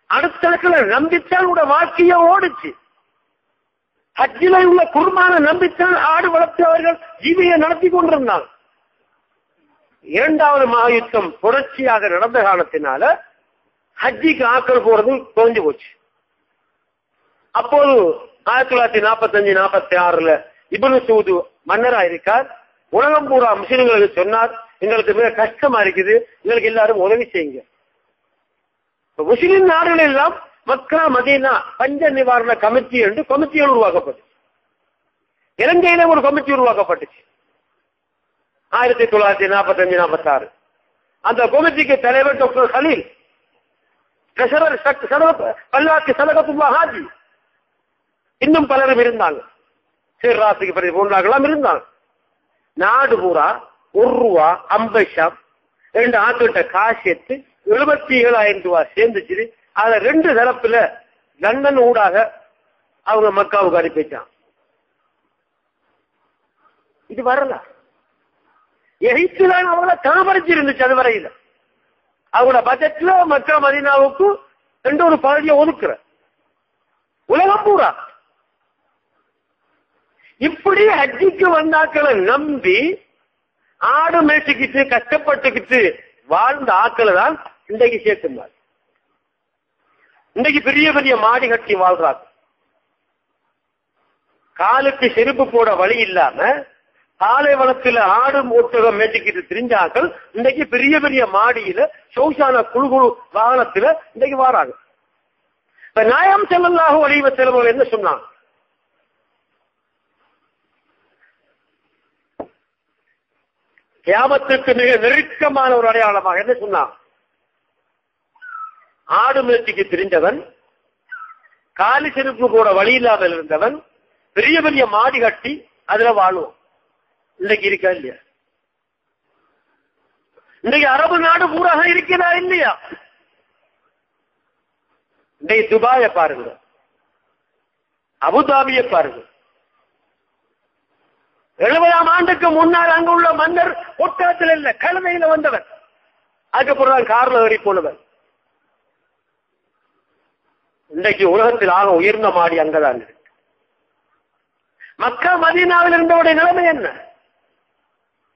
Speaker 1: அடுத்த நம்பித்தான் உட வாழ்க்கைய ஓடுச்சு. ஹஜ்ஜில உள்ள குர்பான நம்பித்தான் ஆடு வளர்த்து அவர்கள் ஜீவியை நடத்தி கொண்டிருந்தாங்க. 2வது மகாயுத்தம் தொடர்ச்சியாக நடந்த காலத்தினால ஹஜ்ஜிக்கு ஆக்கள் போறது குறைஞ்சு போச்சு. அப்போது 1945, 46 இப்னு சூது மன்னரா இருக்கார். உலகம் பூரா முஸ்லிம்களுக்கு சொன்னார், எங்களுக்கு மிக கஷ்டமா இருக்குது, எங்களுக்கு எல்லாரும் உதவி செய்யுங்க. முஸ்லிம் நாடுகள் எல்லாம் மக்கா மதீனா பஞ்ச நிவாரண கமிட்டி என்று கமிட்டிகள் உருவாக்கப்பட்டு, இலங்கையில ஒரு கமிட்டி உருவாக்கப்பட்டுச்சு 1945, 46. அந்த கமிட்டிக்கு தலைவர் டாக்டர் ஹலீல், பல்லாக்கு சலகத்துல்லா ஹாஜி, இன்னும் பலரும் இருந்தாங்க. சீர்ராசிக்கு பிரதி போன்றாங்களாம் இருந்தாங்க. நாடு பூரா ₹1, 50 2 ஆக்கிட்ட காசு எடுத்து 77,000 ரூபாய் சேர்ந்துச்சு. அதுல 2 தரப்புல லண்டன் ஊடாக அவங்க மக்காவுக்கு அனுப்பிச்சாங்க. இது வரல. எகிப்துதான் அவங்கள தாமரிச்சு இருந்துச்சு. அது வரையில அவங்களோட பட்ஜெட்ல மக்கா மதீனாவுக்கு 2 ஒரு பகுதியை ஒதுக்குற உலகம் பூரா. இப்படி ஹஜ்ஜிக்கு வந்தாக்களை நம்பி ஆடு மேய்ச்சிக்கிட்டு கஷ்டப்பட்டுக்கிட்டு வாழ்ந்த ஆக்களை தான் இன்றைக்கு சேர்த்துனார். இன்றைக்கு பெரிய பெரிய மாடி கட்டி வாழ்றாங்க. காலுக்கு செருப்பு போட வழி இல்லாம பாலைவனத்துல ஆடு மூட்டகம் மேய்ச்சிக்கிட்டு திரிஞ்சாக்கள் இன்றைக்கு பெரிய பெரிய மாடியில சௌசான குழு குழு வாகனத்துல இன்றைக்கு வாராங்க. இப்ப நாயகம் ஸல்லல்லாஹு அலைஹி வஸல்லம் என்ன சொன்னாங்க? கியாமத்துக்கு மிக நெருக்கமான ஒரு அடையாளமாக என்ன சொன்னான்? ஆடு மேய்ச்சிக்கு திரிந்தவன், காலி செருப்பு கூட வழி இல்லாமல் இருந்தவன், பெரிய பெரிய மாடி கட்டி அதுல வாழுவோம். இன்னைக்கு இருக்கா இல்லையா? இன்னைக்கு அரபு நாடு பூராக இருக்கிறதா இல்லையா? இன்னைக்கு துபாய பாருங்க, அபுதாபிய பாருங்க. 70ஆம் ஆண்டுக்கு முன்னால் அங்கு உள்ள மன்னர் ஒட்டகத்தில் இல்ல, கழுதையில வந்தவர். அதுக்கப்புறம் கார்ல ஏறி போனவர். இன்றைக்கு உலகத்தில் ஆக உயர்ந்த மாடி அங்கதான் இருக்கு. மக்கா மதீனாவில் இருந்தவருடைய நிலைமை என்ன?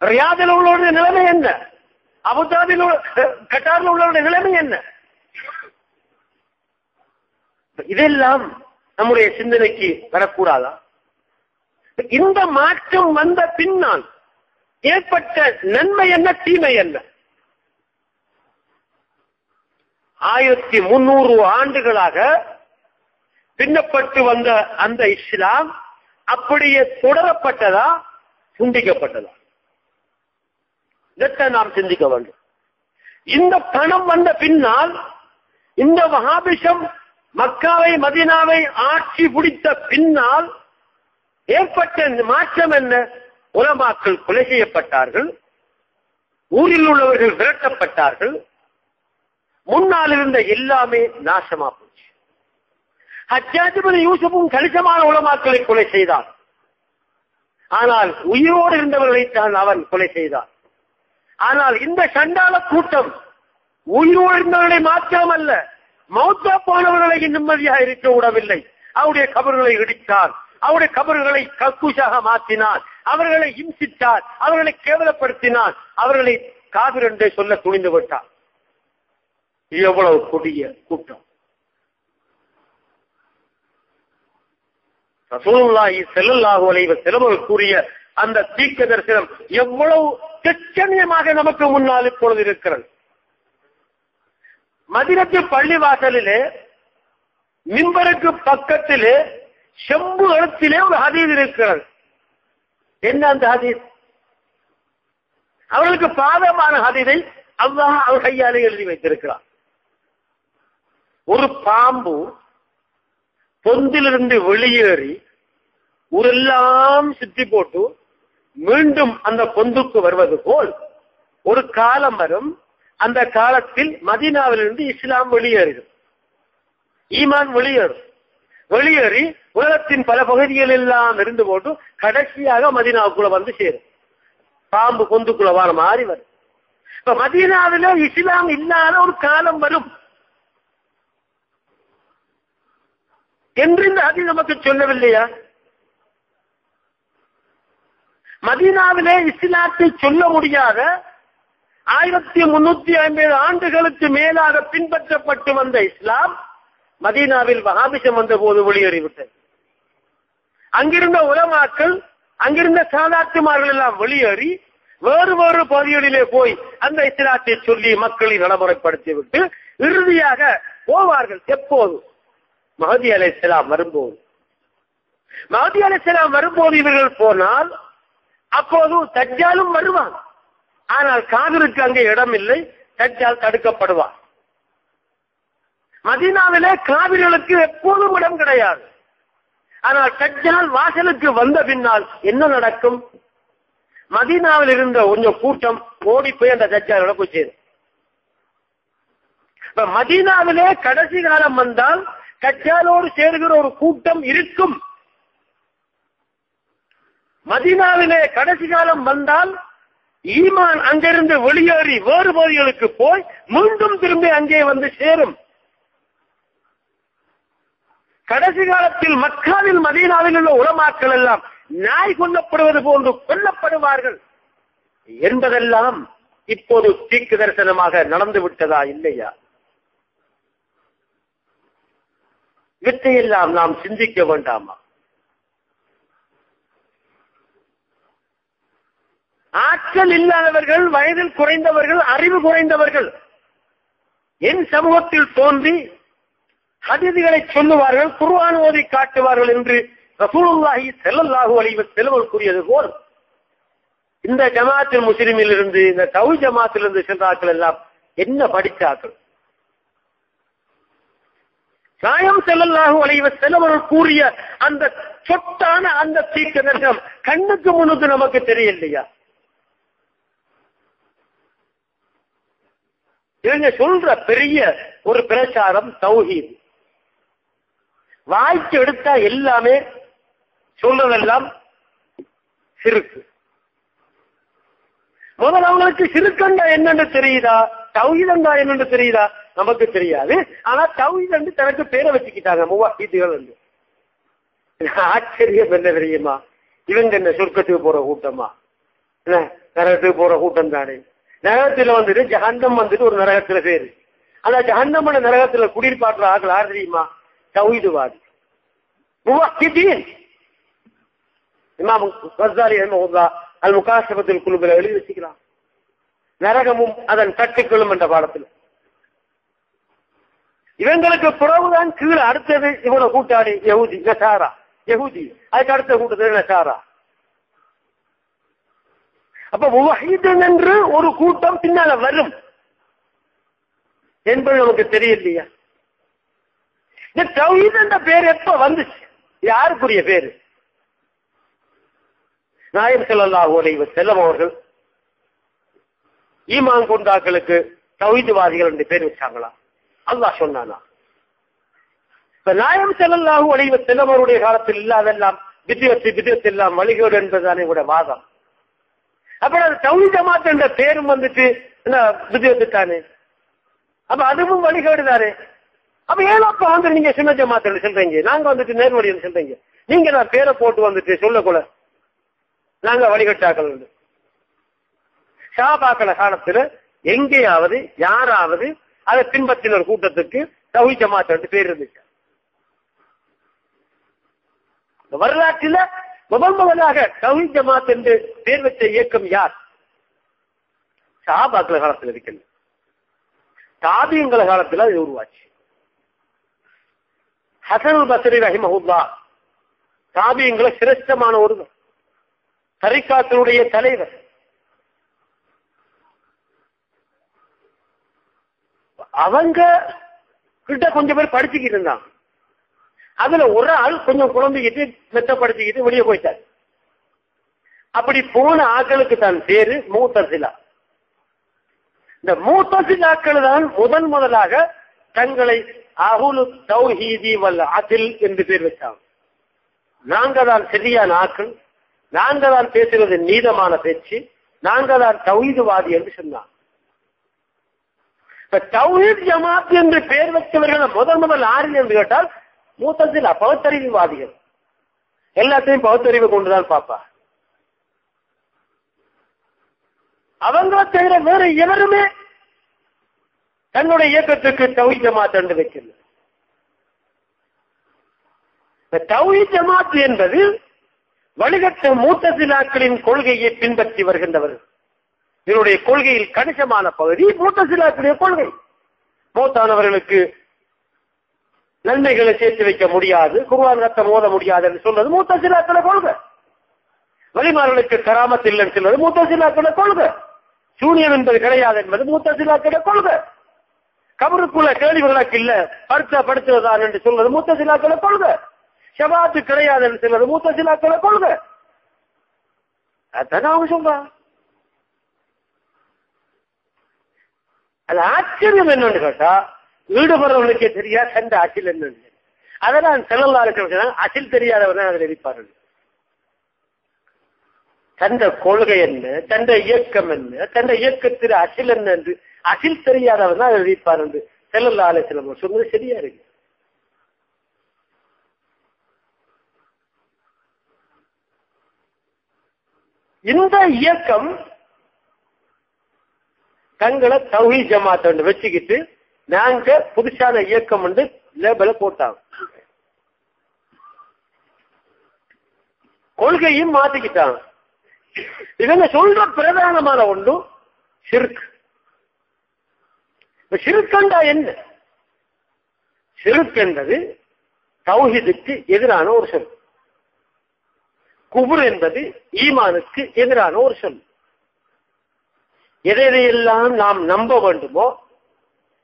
Speaker 1: ரியாதில் உள்ளவருடைய நிலைமை என்ன? அபுதாபியில் கட்டாரில் உள்ளவருடைய நிலைமை என்ன? இதெல்லாம் நம்முடைய சிந்தனைக்கு வரக்கூடாதா? இந்த மாற்றம் வந்த பின்னால் ஏற்பட்ட நன்மை என்ன, தீமை என்ன? 1300 ஆண்டுகளாக பின்னப்பட்டு வந்த அந்த இஸ்லாம் அப்படியே தொடரப்பட்டதா, துண்டிக்கப்பட்டதா? இதை நாம் சிந்திக்க வேண்டும். இந்த பணம் வந்த பின்னால், இந்த வஹாபிசம் மக்காவை மதீனாவை ஆட்சி பிடித்த பின்னால் ஏற்பட்ட மாற்றம் என்ன? உலமாக்கள் கொலை செய்யப்பட்டார்கள், ஊரில் உள்ளவர்கள் விரட்டப்பட்டார்கள், முன்னால் இருந்த எல்லாமே நாசமா போச்சு. ஹஜ்ஜாஜ் இப்னு யூசுஃபும் கணிசமான உலமாக்களை கொலை செய்தான். ஆனால் உயிரோடு இருந்தவர்களை தான் அவன் கொலை செய்தான். ஆனால் இந்த சண்டாள கூட்டம் உயிரோடு இருந்தவர்களை மாற்றாமல்ல, மௌத்தா போனவர்களை நிம்மதியாக இருக்க விடவில்லை. அவருடைய கபர்களை இடித்தார், அவருடைய கபர்களை கக்கூசாக மாற்றினார், அவர்களை இம்சித்தார், அவர்களை கேவலப்படுத்தினார், அவர்களை காபிர் என்றே சொல்ல துணிந்து விட்டார். எவ்வளவு கொடிய கூட்டம்! ரசூலுல்லாஹி ஸல்லல்லாஹு அலைஹி வஸல்லம் கூறிய அந்த தீர்க்க தரிசனம் எவ்வளவு திட்டமாக நமக்கு முன்னால் இப்பொழுது இருக்கிறது. மதீனத்து பள்ளிவாசலிலே மிம்பருக்கு பக்கத்திலே செம்பு எழுத்திலே ஒரு ஹதீஸ் இருக்கிறது. என்ன அந்த ஹதீஸ்? அவர்களுக்கு பாதமான ஹதீஸை அல்லாஹ் அவர் கையாலே எழுதி வைத்திருக்கிறார். ஒரு பாம்பு பொந்திலிருந்து வெளியேறி ஊரெல்லாம் சுற்றி போட்டு மீண்டும் அந்த பொந்துக்கு வருவது போல் ஒரு காலம் வரும். அந்த காலத்தில் மதீனாவிலிருந்து இஸ்லாம் வெளியேறும், ஈமான் வெளியேறி உலகத்தின் பல பகுதிகள் எல்லாம் இருந்து போட்டு கடைசியாக மதீனாவுக்குள்ள வந்து சேரும். பாம்பு பொந்துக்குள்ள வர மாறி வரும். இப்ப மதீனாவில இஸ்லாம் இல்லாத ஒரு காலம் வரும் என்று இந்த ஹதீஸ் நமக்கு சொல்லவில்லையா? மதீனாவிலே இஸ்லாத்தை சொல்ல முடியாத 1350 ஆண்டுகளுக்கு மேலாக பின்பற்றப்பட்டு வந்த இஸ்லாம் மதீனாவில் வஹாபிசம் வந்த போது வெளியேறிவிட்டது. அங்கிருந்த உலமாக்கள், அங்கிருந்த சாதாத்துமார்கள் எல்லாம் வெளியேறி வேறு வேறு பகுதிகளிலே போய் அந்த இஸ்லாத்தை சொல்லி மக்களை நடைமுறைப்படுத்திவிட்டு இறுதியாக போவார்கள். எப்போது? மஹதி அலைஹிஸ்ஸலாம் வரும்போது. மஹதி அலைஹிஸ்ஸலாம் வரும்போது இவர்கள் போனால் அப்போது தஜ்ஜாலும் வருவான். ஆனால் காபிருக்கு அங்கே இடம் இல்லை, தஜ்ஜால் தடுக்கப்படுவார். மதீனாவிலே காபிர்களுக்கு எப்போதும் இடம் கிடையாது. ஆனால் தஜ்ஜால் வாசலுக்கு வந்த பின்னால் என்ன நடக்கும்? மதீனாவில் இருந்த கொஞ்சம் கூட்டம் ஓடி போய் அந்த தஜ்ஜாலோட போய் சேரும். இப்ப மதீனாவிலே கடைசி காலம் வந்தால் தஜ்ஜாலோடு சேருகிற ஒரு கூட்டம் இருக்கும். மதீனாவிலே கடைசி காலம் வந்தால் ஈமான் அங்கிருந்து வெளியேறி வேறு பகுதிகளுக்கு போய் மீண்டும் திரும்பி அங்கே வந்து சேரும். கடைசி காலத்தில் மக்காவில் மதீனாவில் உள்ள உலமாக்கள் எல்லாம் நாய் கொல்லப்படுவது போன்று கொல்லப்படுவார்கள் என்பதெல்லாம் இப்போது தீர்க்க தரிசனமாக நடந்து விட்டதா இல்லையா? இவற்றையெல்லாம் நாம் சிந்திக்க வேண்டாமா? ஆற்றல் இல்லாதவர்கள், வயதில் குறைந்தவர்கள், அறிவு குறைந்தவர்கள் என் சமூகத்தில் தோன்றி ஹதீஸ்களை சொல்லுவார்கள், குர்ஆன் ஓதி காட்டுவார்கள் என்று ரசூலுல்லாஹி ஸல்லல்லாஹு அலைஹி வஸல்லம் கூறியது போல் இந்த ஜமாஅத்துல் முஸ்லிமில் இருந்து, இந்த தௌஹீத் ஜமாஅத்தில் இருந்து சென்றார்கள் எல்லாம் என்ன படித்தார்கள்? நாயகம் ஸல்லல்லாஹு அலைஹி வஸல்லம் கூறிய அந்த சொட்டான அந்த தீர்க்க தரிசனம் கண்ணுக்கு முன்னுக்கு நமக்கு தெரியலையா? இவங்க சொல்ற பெரிய ஒரு பிரச்சாரம் தௌஹீத். வாய்க்கு எடுத்தா எல்லாமே சொல்றதெல்லாம் சிறுக்கு. முதல்ல அவங்களுக்கு சிறுக்கண்டா என்னன்னு தெரியுதா, தௌஹீதண்டா என்னன்னு தெரியுதா? நமக்கு தெரியாது. ஆனா தௌஹீத் என்று தனக்கு பேரை வச்சுக்கிட்டாங்க முவாஹிதுகள் என்று. ஆச்சரியம் என்ன தெரியுமா? இவங்க என்ன சொர்க்கத்துக்கு போற கூட்டமா? என்ன நரகத்துக்கு போற கூட்டம் தானே. நரகத்துல வந்துட்டு ஜஹன்னம் வந்துட்டு ஒரு நரகத்துல பேரு. அந்த ஜஹன்னம் நரகத்துல குடியிருப்பாற்ற ஆகல யார் தெரியுமா? தௌஹீதுவாதி முவாஹிதீன். இமாம் கஸ்ஸாலி ரஹ்மஹுல்லாஹ் அல் முகாஷபத்துல் குலூபில் எழுதி வச்சுக்கிறான். நரகமும் அதன் கட்டுக்களும் என்ற பாடத்தில். இவங்களுக்கு பிறகுதான் கீழே அடுத்தது இவனை கூட்டாளி யஹூதி நசாரா. யஹூதி, அதுக்கு அடுத்த கூட்டத்தில் நசாரா. அப்ப முவஹிதன் என்று ஒரு கூட்டம் பின்னால வரும் என்பது நமக்கு தெரியலையா? இந்த தௌஹீத் என்ற பேர் எப்ப வந்துச்சு? யாருக்குரிய பேரு? நாயகம் ஸல்லல்லாஹு அலைஹி வஸல்லம் அவர்கள் ஈமான் கொண்டாக்களுக்கு தௌஹீத்வாதிகள் என்று பேர் வச்சாங்களா? அல்லாஹ் சொன்னானா? இப்ப நாயகம் ஸல்லல்லாஹு அலைஹி வஸல்லம் அவருடைய காலத்தில் இல்லாதெல்லாம் பித்அத் எல்லாம் வழிகேடு என்பதுதானே கூட வாதம். அப்ப தௌஹீத் ஜமாத் என்ற பேரும் வந்துட்டு பித்அத் தானே, அப்ப அதுவும் வழிகேடு தானே. அப்ப ஏனப்ப வந்து நீங்க சுன்ன ஜமாத் சொல்றீங்க, நாங்க வந்துட்டு நேர்வழி சொல்றீங்க, நீங்க நான் பேரை போட்டு வந்துட்டு சொல்லக்கூட நாங்க வழிகட்டாக்கள். ஷாபாக்கள காலத்துல எங்கேயாவது யாராவது அதை பின்பற்றின ஒரு கூட்டத்துக்கு தௌஹீத் ஜமாத் என்று பேர் இருந்துச்சு? வரலாற்றில் முதலாக தௌஹீத் ஜமாத் என்று பேர் வச்ச இயக்கம் யார்? ஷாபாக்கள காலத்தில் இருக்கிறது, தாபியங்கள காலத்தில் அது உருவாச்சு. ஹசன் பஸ்ரி ரஹிமஹுல்லாஹ் தாபியங்கள சிரேஷ்டமான ஒருவர், தரிகாத்தினுடைய தலைவர். அவங்க கிட்ட கொஞ்சம் பேர் படிச்சுக்கிட்டு இருந்தாங்க. அதுல ஒரு ஆள் கொஞ்சம் குழம்பிக்கிட்டு மெத்தப்படுத்திக்கிட்டு வெளியே போயிட்டார். அப்படி போன ஆட்களுக்கு தான் பேரு முஅ்தஸிலா. இந்த முஅ்தஸிலாக்கள் தான் முதலாக தங்களை அஹ்லு தௌஹீதி வல் அத்ல் என்று பேர் வச்சாங்க. நாங்க தான் சரியான ஆட்கள், நாங்க தான் பேசுறது நீதமான பேச்சு, நாங்க தான் தௌஹீத்வாதி என்று சொன்னாங்க. இப்ப தௌஹீத் ஜமாத் என்று பெயர் வச்சவர்கள் முதல் ஆறு என்று கேட்டால் முஅ்தஸிலா, பகுத்தறிவுவாதிகள். எல்லாத்தையும் பகுத்தறிவு கொண்டுதான் பாப்பா. அவங்க தவிர வேற எவருமே தன்னுடைய இயக்கத்துக்கு தௌஹீத் ஜமாத் என்று வைக்கல. தௌஹீத் ஜமாத் என்பது வழிகட்ட முஅ்தஸிலாக்களின் கொள்கையை பின்பற்றி வருகின்றவர்கள். இதனுடைய கொள்கையில் கணிசமான பகுதி முஅ்தஸிலாக்களுடைய கொள்கை. மௌத்தானவர்களுக்கு நன்மைகளை சேர்த்து வைக்க முடியாது, குர்ஆன் ரத்தம் ஓத முடியாது என்று சொல்றது முஅ்தஸிலாக்கள கொள்கை. வலிமார்களுக்கு கராமத் இல்லை என்று சொல்வது முஅ்தஸிலாக்கள கொள்கை. சூனியம் என்பது கிடையாது என்பது முஅ்தஸிலாக்கள கொள்கை. கபருக்குள்ள கேள்வி விளக்கு இல்ல, படுத்துவதான் என்று சொல்வது முஅ்தஸிலாக்கள கொள்கை. ஷபாத்து கிடையாது என்று சொல்வது முஅ்தஸிலாக்கள கொள்கை. அதான் அவங்க சொல்றாங்க. அது ஆச்சரியம் என்னன்னு கேட்டா, ஈடுபடுறவர்களுக்கே தெரியா சண்ட அசில் என்னன்னு. அதெல்லாம் ஸல்லல்லாஹு அலைஹி வஸல்லம் அசில் தெரியாதவன் அதில் இருப்பார்கள். தந்த கொள்கை என்ன, தந்த இயக்கம் என்ன, தந்த இயக்கத்தில் அசில் என்ன என்று அசில் தெரியாதவன் தான் அதில் இருப்பார் என்று ஸல்லல்லாஹு அலைஹி வஸல்லம் சொன்னது சரியா இருக்கு. இந்த இயக்கம் தங்களை தௌஹீத் ஜமாத் வச்சுக்கிட்டு நாங்க புதுசான இயக்கம் வந்து லேபல போட்டாங்க. கொள்கையும் மாத்திக்கிட்டாங்க. இவங்க சொல்ற பிரதானமான ஒன்று ஷிர்க். ஷிர்க்ண்டா என்ன? ஷிர்க் என்பது தௌஹீதுக்கு எதிரான ஒரு சொல். குஃப்ர் என்பது ஈமானுக்கு எதிரான ஒரு சொல். எதையெல்லாம் நாம் நம்ப வேண்டுமோ,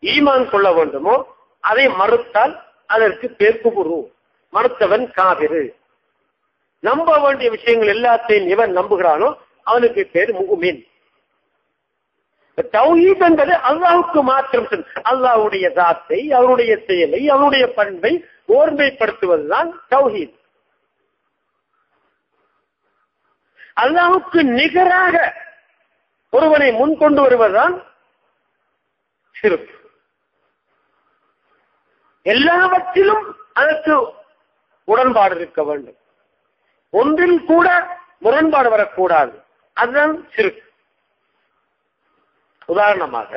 Speaker 1: ஈமான் கொள்ள வேண்டுமோ, அதை மறுத்தால் அதற்கு பேர் குஃப்ரு. மறுத்தவன் காபிரு. நம்ப வேண்டிய விஷயங்கள் எல்லாத்தையும் இவன் நம்புகிறானோ அவனுக்கு பேர் முஃமின். தௌஹீத் என்பது அல்லாஹ்வுக்கு மாத்திரம் சொல். அல்லாஹ்வுடைய தாத்தை, அவருடைய செயலை, அவருடைய பண்பை ஓர்மைப்படுத்துவதுதான் தௌஹீத். அல்லாஹ்வுக்கு நிகராக ஒருவனை முன்கொண்டு வருவதுதான் ஷிர்க். எல்லாவற்றிலும் அதற்கு உடன்பாடு இருக்க வேண்டும். ஒன்றில் கூட முரண்பாடு வரக்கூடாது. அதுதான் ஷிர்க். உதாரணமாக,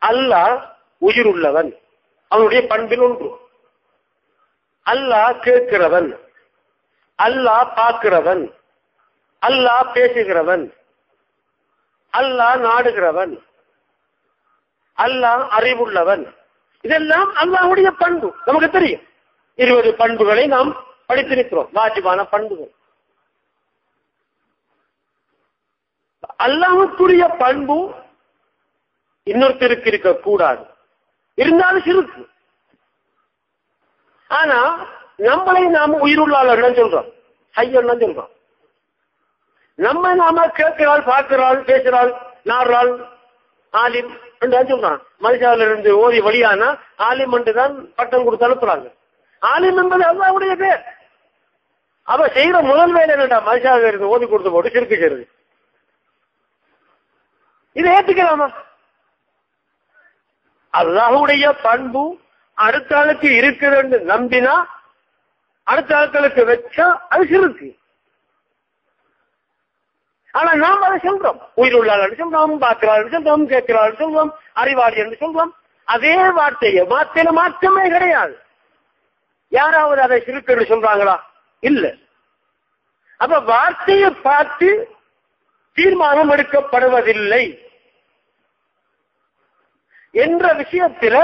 Speaker 1: அல்லாஹ் உயிர் உள்ளவன், அவனுடைய பண்பில் ஒன்று. அல்லாஹ் கேட்கிறவன், அல்லாஹ் பார்க்கிறவன், அல்லாஹ் பேசுகிறவன், அல்லாஹ் நாடுகிறவன், அல்லாஹ் அறிவுள்ளவன். இதெல்லாம் அல்லாஹ்வுடைய பண்பு நமக்கு தெரியும். 20 பண்புகளை நாம் படித்திருக்கிறோம், வாஜிபான பண்புகள். அல்லாஹ்வுக்குரிய பண்பு இன்னொருத்தருக்கு இருக்கக்கூடாது, இருந்தாலும் சிறுக்கு. ஆனா நம்மளை நாம உயிருள்ளாளர் சொல்றோம், ஹையன் சொல்றோம். நாம கேட்கிறாள், பார்க்கிறாள், பேசுறாள், நாடுறாள், ஆலிம் சொல்றான். மனுஷாவில இருந்து ஓதி வழியானா ஆலிம் தான் பட்டம் கொடுத்து அனுப்புறாங்க. ஆலிம் என்பது அல்லாஹ்வுடைய பேர். அவ செய்யற முதல் வேலை என்னடா, மனுஷாவில இருந்து ஓதி கொடுத்து போட்டு சிறுக்கு செய்யுது. இதை ஏற்றுக்கலாமா? அல்லாஹ்வுடைய பண்பு அடுத்த ஆளுக்கு இருக்குதுன்னு நம்பினா, அடுத்த ஆட்களுக்கு வச்சா அது சிறுக்கு. ஆனா நாம் அதை சொல்றோம், உயிருள்ளாளர் சொல்றோம், பார்க்கிறாள் சொல்றோம், கேட்கிறாள் சொல்றோம், அறிவாளி என்று சொல்றோம். அதே வார்த்தையை வார்த்தையில மாற்றமே கிடையாது. யாராவது அதை சிறுக்கு என்று சொல்றாங்களா? இல்ல. அப்ப வார்த்தையை பார்த்து தீர்மானம் எடுக்கப்படுவதில்லை என்ற விஷயத்துல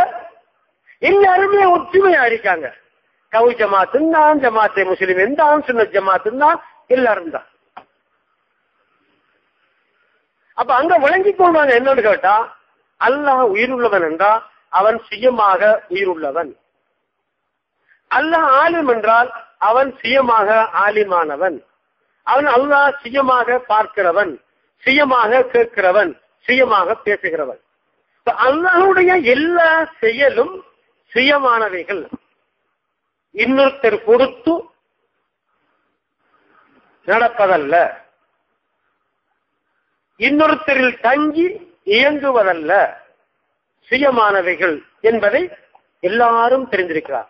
Speaker 1: எல்லாருமே ஒற்றுமையா இருக்காங்க. கவு ஜமாத்தும் தான், ஜமாத்தே முஸ்லிம் தான், சுன்னத் ஜமாத்தும் தான், எல்லாரும் தான். அப்ப அங்க விளங்கிக் கொள்வாங்க. என்னன்னு கேட்டா, அல்லாஹ் உயிருள்ளவன் என்றால் அவன் சுயமாக உயிருள்ளவன். அல்லாஹ் ஆலிம் என்றால் அவன் சுயமாக ஆலிமானவன். அவன் அல்லாஹ் சுயமாக பார்க்கிறவன், சுயமாக கேட்கிறவன், சுயமாக பேசுகிறவன். அல்லாஹ்வுடைய எல்லா செயலும் சுயமானவைகள், இன்னொருத்தர் கொடுத்து நடப்பதல்ல, இன்னொருத்தரில் தங்கி இயங்குவதல்ல, சுயமானவைகள் என்பதை எல்லாரும் தெரிந்திருக்கிறார்.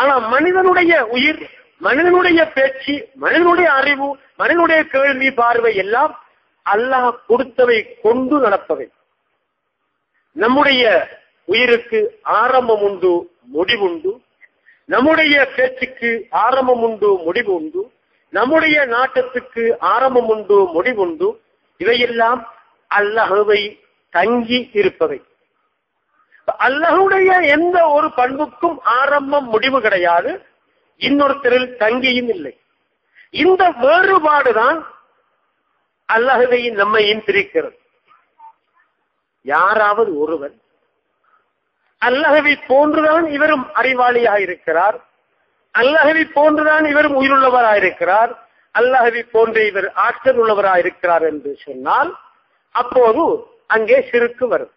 Speaker 1: ஆனா மனிதனுடைய உயிர், மனிதனுடைய பேச்சு, மனிதனுடைய அறிவு, மனிதனுடைய கேள்வி, பார்வை எல்லாம் அல்லாஹ் கொடுத்தவை கொண்டு நடப்பவை. நம்முடைய உயிருக்கு ஆரம்பம் உண்டு, முடிவுண்டு. நம்முடைய பேச்சுக்கு ஆரம்பம் உண்டு, முடிவு உண்டு. நம்முடைய நாட்டத்துக்கு ஆரம்பம் உண்டு, முடிவுண்டு. இவையெல்லாம் அல்லாஹ்வை தங்கி இருப்பவை. அல்லாஹ்வுடைய எந்த ஒரு பண்புக்கும் ஆரம்பம் முடிவு கிடையாது, இன்னொருத்தரில் தங்கியும் இல்லை. இந்த வேறுபாடுதான் அல்லாஹ்வையும் நம்மையும் பிரிக்கிறது. யாராவது ஒருவர் அல்லாஹ்வை போன்றுதான் இவரும் அறிவாளியாக இருக்கிறார், அல்லாஹ்வை போன்றுதான் இவரும் உயிருள்ளவராக இருக்கிறார், அல்லாஹ்வை போன்ற இவர் ஆற்றல் உள்ளவராக இருக்கிறார் என்று சொன்னால் அப்போது அங்கே சிறுக்கு வரும்.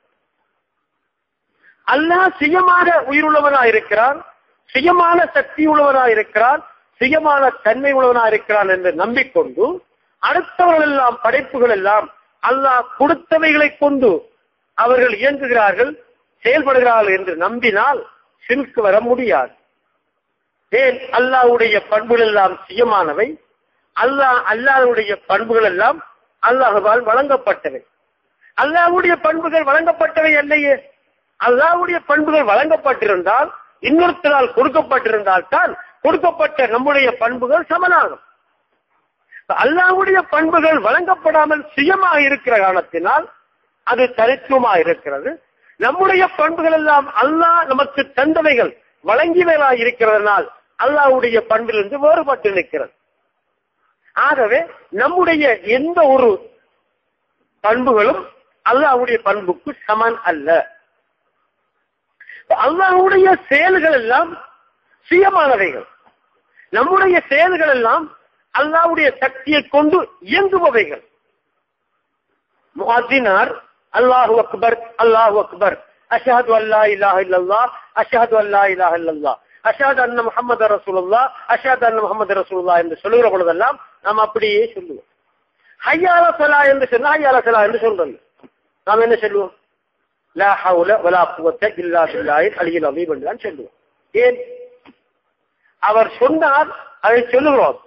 Speaker 1: அல்லாஹ் சுயமாக உயிருள்ளவராக இருக்கிறார், சுயமான சக்தி உள்ளவராக இருக்கிறார், சுயமான தன்மை உள்ளவராக இருக்கிறார் என்று நம்பிக்கொண்டு அடுத்தவர்கள் எல்லாம், படைப்புகள் எல்லாம் அல்லாஹ் கொடுத்தவைகளை கொண்டு அவர்கள் இயங்குகிறார்கள், செயல்படுகிறார்கள் என்று நம்பினால் சிறுக்கு வர முடியாது. ஏன்? அல்லாஹ்வுடைய பண்புகள் எல்லாம் சுயமானவை, அல்லாஹ்வுடைய பண்புகள் எல்லாம் அல்லாஹ்வால் வழங்கப்பட்டவை. அல்லாஹ்வுடைய பண்புகள் வழங்கப்பட்டவை அல்லையே. அல்லாஹ்வுடைய பண்புகள் வழங்கப்பட்டிருந்தால், இன்னொருத்தரால் கொடுக்கப்பட்டிருந்தால் தான் கொடுக்கப்பட்ட நம்முடைய பண்புகள் சமனாகும். அல்லாஹ்வுடைய பண்புகள் வழங்கப்படாமல் சுயமாக இருக்கிற காரணத்தினால் அது தனித்துவமாக இருக்கிறது. நம்முடைய பண்புகள் எல்லாம் அல்லாஹ் நமக்கு தந்தவைகள் வழங்கியவைகளாக இருக்கிறதுனால் அல்லாஹ்வுடைய பண்பிலிருந்து வேறுபட்டு நிற்கிறது. ஆகவே நம்முடைய எந்த ஒரு பண்புகளும் அல்லாஹ்வுடைய பண்புக்கு சமன் அல்ல. அல்லாஹ்வுடைய செயல்கள் எல்லாம் சுயமானவைகள், நம்முடைய செயல்கள் எல்லாம் அல்லாஹ்வுடைய சக்தியை கொண்டு இயங்குபவைகள். முஅத்தினார் அல்லாஹு அக்பர், அல்லாஹு அக்பர், அஷ்ஹது அல்லா இலாஹ இல்லல்லாஹ், அஷ்ஹது அல்லா இலாஹ இல்லல்லாஹ், அஷ்ஹது அன்ன முஹம்மது ரசூலுல்லாஹ், அஷ்ஹது அன்ன முஹம்மது ரசூலுல்லாஹ் என்று சொல்லுகிற பொழுதெல்லாம் நாம் அப்படியே சொல்லுவோம். ஹய்யா அலா ஸலா என்று சொன்னா ஹய்யா அலா ஸலா என்று சொல்றோம். நாம் என்ன சொல்லுவோம்? லா ஹவுல வலா குவத்த இல்லா பில்லாஹில் அலியில் அலீம் என்று தான் சொல்லுவோம். ஏன்? அவர் சொன்னார், அதை சொல்லுகிறோம்.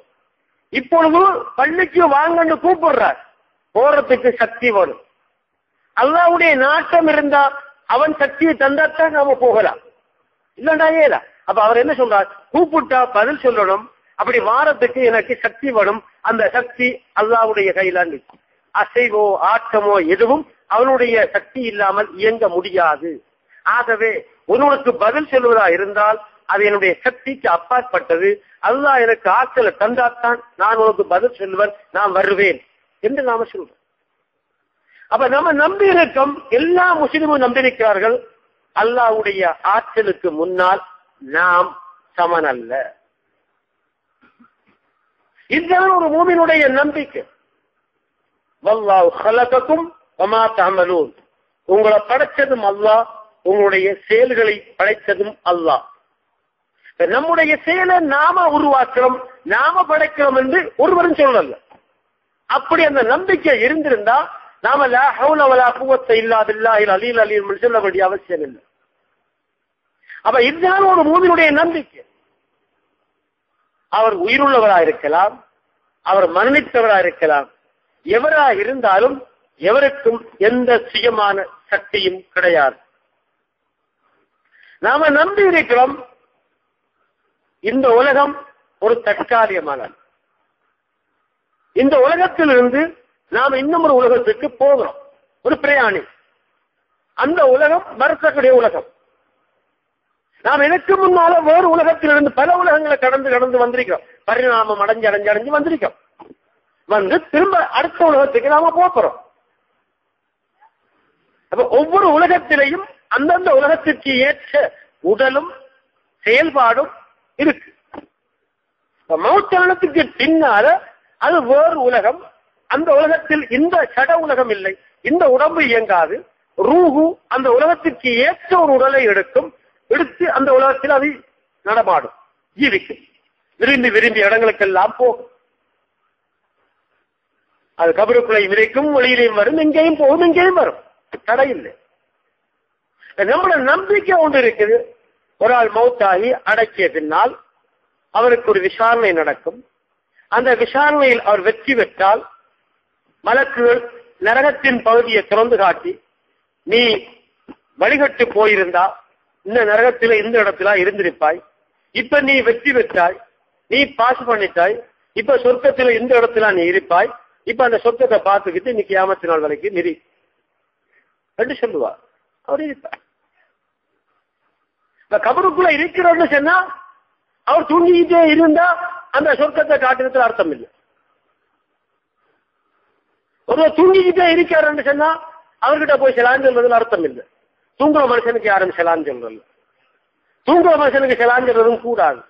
Speaker 1: இப்பொழுது பள்ளிக்கு வாங்கன்னு கூப்பிடுறார், போறதுக்கு சக்தி வரும். அல்லாஹ்வுடைய நாட்டம் இருந்தா அவன் சக்தியை தந்தாத்தான் நாம போகலாம், இல்லண்டா ஏல. அப்ப அவர் என்ன சொல்றார்? கூப்பிட்டா பதில் சொல்லணும். அப்படி வாரத்துக்கு எனக்கு சக்தி வரும். அந்த சக்தி அல்லாஹ்வுடைய கையில நிற்கும். அசைவோ ஆட்டமோ எதுவும் அவனுடைய சக்தி இல்லாமல் இயங்க முடியாது. ஆகவே உனக்கு பதில் சொல்வதா இருந்தால் அது என்னுடைய சக்திக்கு அப்பாற்பட்டது. அல்லாஹ் எனக்கு ஆற்றலை தந்தாத்தான் நான் உனக்கு பதில் சொல்லுவேன், நான் வருவேன் என்று நாம சொல்றோம். அப்ப நம்ம நம்பி இருக்கோம், எல்லா முஸ்லிமும் நம்பியிருக்கிறார்கள், அல்லாஹ்வுடைய ஆற்றலுக்கு முன்னால் நாம் சமன் அல்ல. இதுதான் ஒரு மூமினுடைய நம்பிக்கை. வல்லாஹு ஹலகக்கும் வமா தஅமலூன், உங்களை படைச்சதும் அல்லாஹ், உங்களுடைய செயல்களை படைத்ததும் அல்லாஹ். நம்முடைய செயலை நாம உருவாக்குறோம், நாம படைக்கிறோம் என்று ஒருவரும் சொல்லல. அப்படி அந்த நம்பிக்கை இருந்திருந்தா நாம லா ஹவுல வலா குவத்த இல்லா பில்லாஹில் அலீல் அலீம் சொல்ல வேண்டிய அவசியம் இல்லை. அப்ப இதுதான் ஒரு மூமினுடைய நம்பிக்கை. அவர் உயிருள்ளவராக இருக்கலாம், அவர் மரணித்தவராக இருக்கலாம், எவராக இருந்தாலும் எவருக்கும் எந்த சுயமான சக்தியும் கிடையாது. நாம நம்பி இருக்கிறோம் இந்த உலகம் ஒரு தற்காலிகமானது. இந்த உலகத்திலிருந்து நாம் இன்னும் ஒரு உலகத்துக்கு போகிறோம், ஒரு பிரயாணி. அந்த உலகம் வரக்கூடிய உலகம். நாம் எனக்கு முன்னால வேறு உலகத்திலிருந்து பல உலகங்களை கடந்து வந்திருக்கிறோம், பரிணாமம் அடைஞ்சு வந்திருக்கோம். வந்து திரும்ப அடுத்த உலகத்துக்கு நாம போகிறோம். அப்ப ஒவ்வொரு உலகத்திலையும் அந்தந்த உலகத்திற்கு ஏற்ற உடலும் செயல்பாடும் இருக்கு. மௌத்தனத்துக்கு பின்னால அது வேறு உலகம். அந்த உலகத்தில் இந்த சட உலகம் இல்லை, இந்த உடம்பு இயங்காது. ரூஹு அந்த உலகத்திற்கு ஏற்ற ஒரு உடலை எடுத்து அந்த உலகத்தில் அது நடமாடும், ஜீவிக்கும், விரும்பி இடங்களுக்கெல்லாம் போகும். அது கபருக்குள்ளே விரைக்கும், வெளியிலையும் வரும், இங்கேயும் போகும், இங்கேயும் வரும், தடை இல்லை. நம்மளோட நம்பிக்கை ஒன்று இருக்குது. ஒரு ஆள் மௌத்தாகி அடக்கிய பின்னால் அவருக்கு ஒரு விசாரணை நடக்கும். அந்த விசாரணையில் அவர் வெற்றி பெற்றால் மலக்குகள் நரகத்தின் பகுதியை திறந்து காட்டி, நீ வழிகட்டு போயிருந்தா இந்த நரகத்தில இந்த இடத்துல இருந்திருப்பாய், இப்ப நீ வெற்றி பெற்றாய், நீ பாஸ் பண்ணிட்டாய், இப்ப சொர்க்கத்துல இந்த இடத்துல நீ இருப்பாய், இப்ப அந்த சொர்க்கத்தை பார்த்துக்கிட்டு நீ கியாமத்து நாள் வரைக்கும் நிரி என்று சொல்லுவார். அவர் இருப்பார். கபருக்குள்ள இருக்கிறோம்னு சொன்னா அவர் தூங்கிக்கிட்டே இருந்தா அந்த சொர்க்கத்தை காட்டுறதுல அர்த்தம் இல்லை. ஒருவர் தூங்கிக்கிட்டே இருக்காருன்னு சொன்னா அவர்கிட்ட போய் செலான் சொல்றதுல அர்த்தம் இல்லை. தூங்குற மனுஷனுக்கு யாரும் செலான் சொல்றது, தூங்குற மனுஷனுக்கு செலான் சொல்றதும் கூடாது.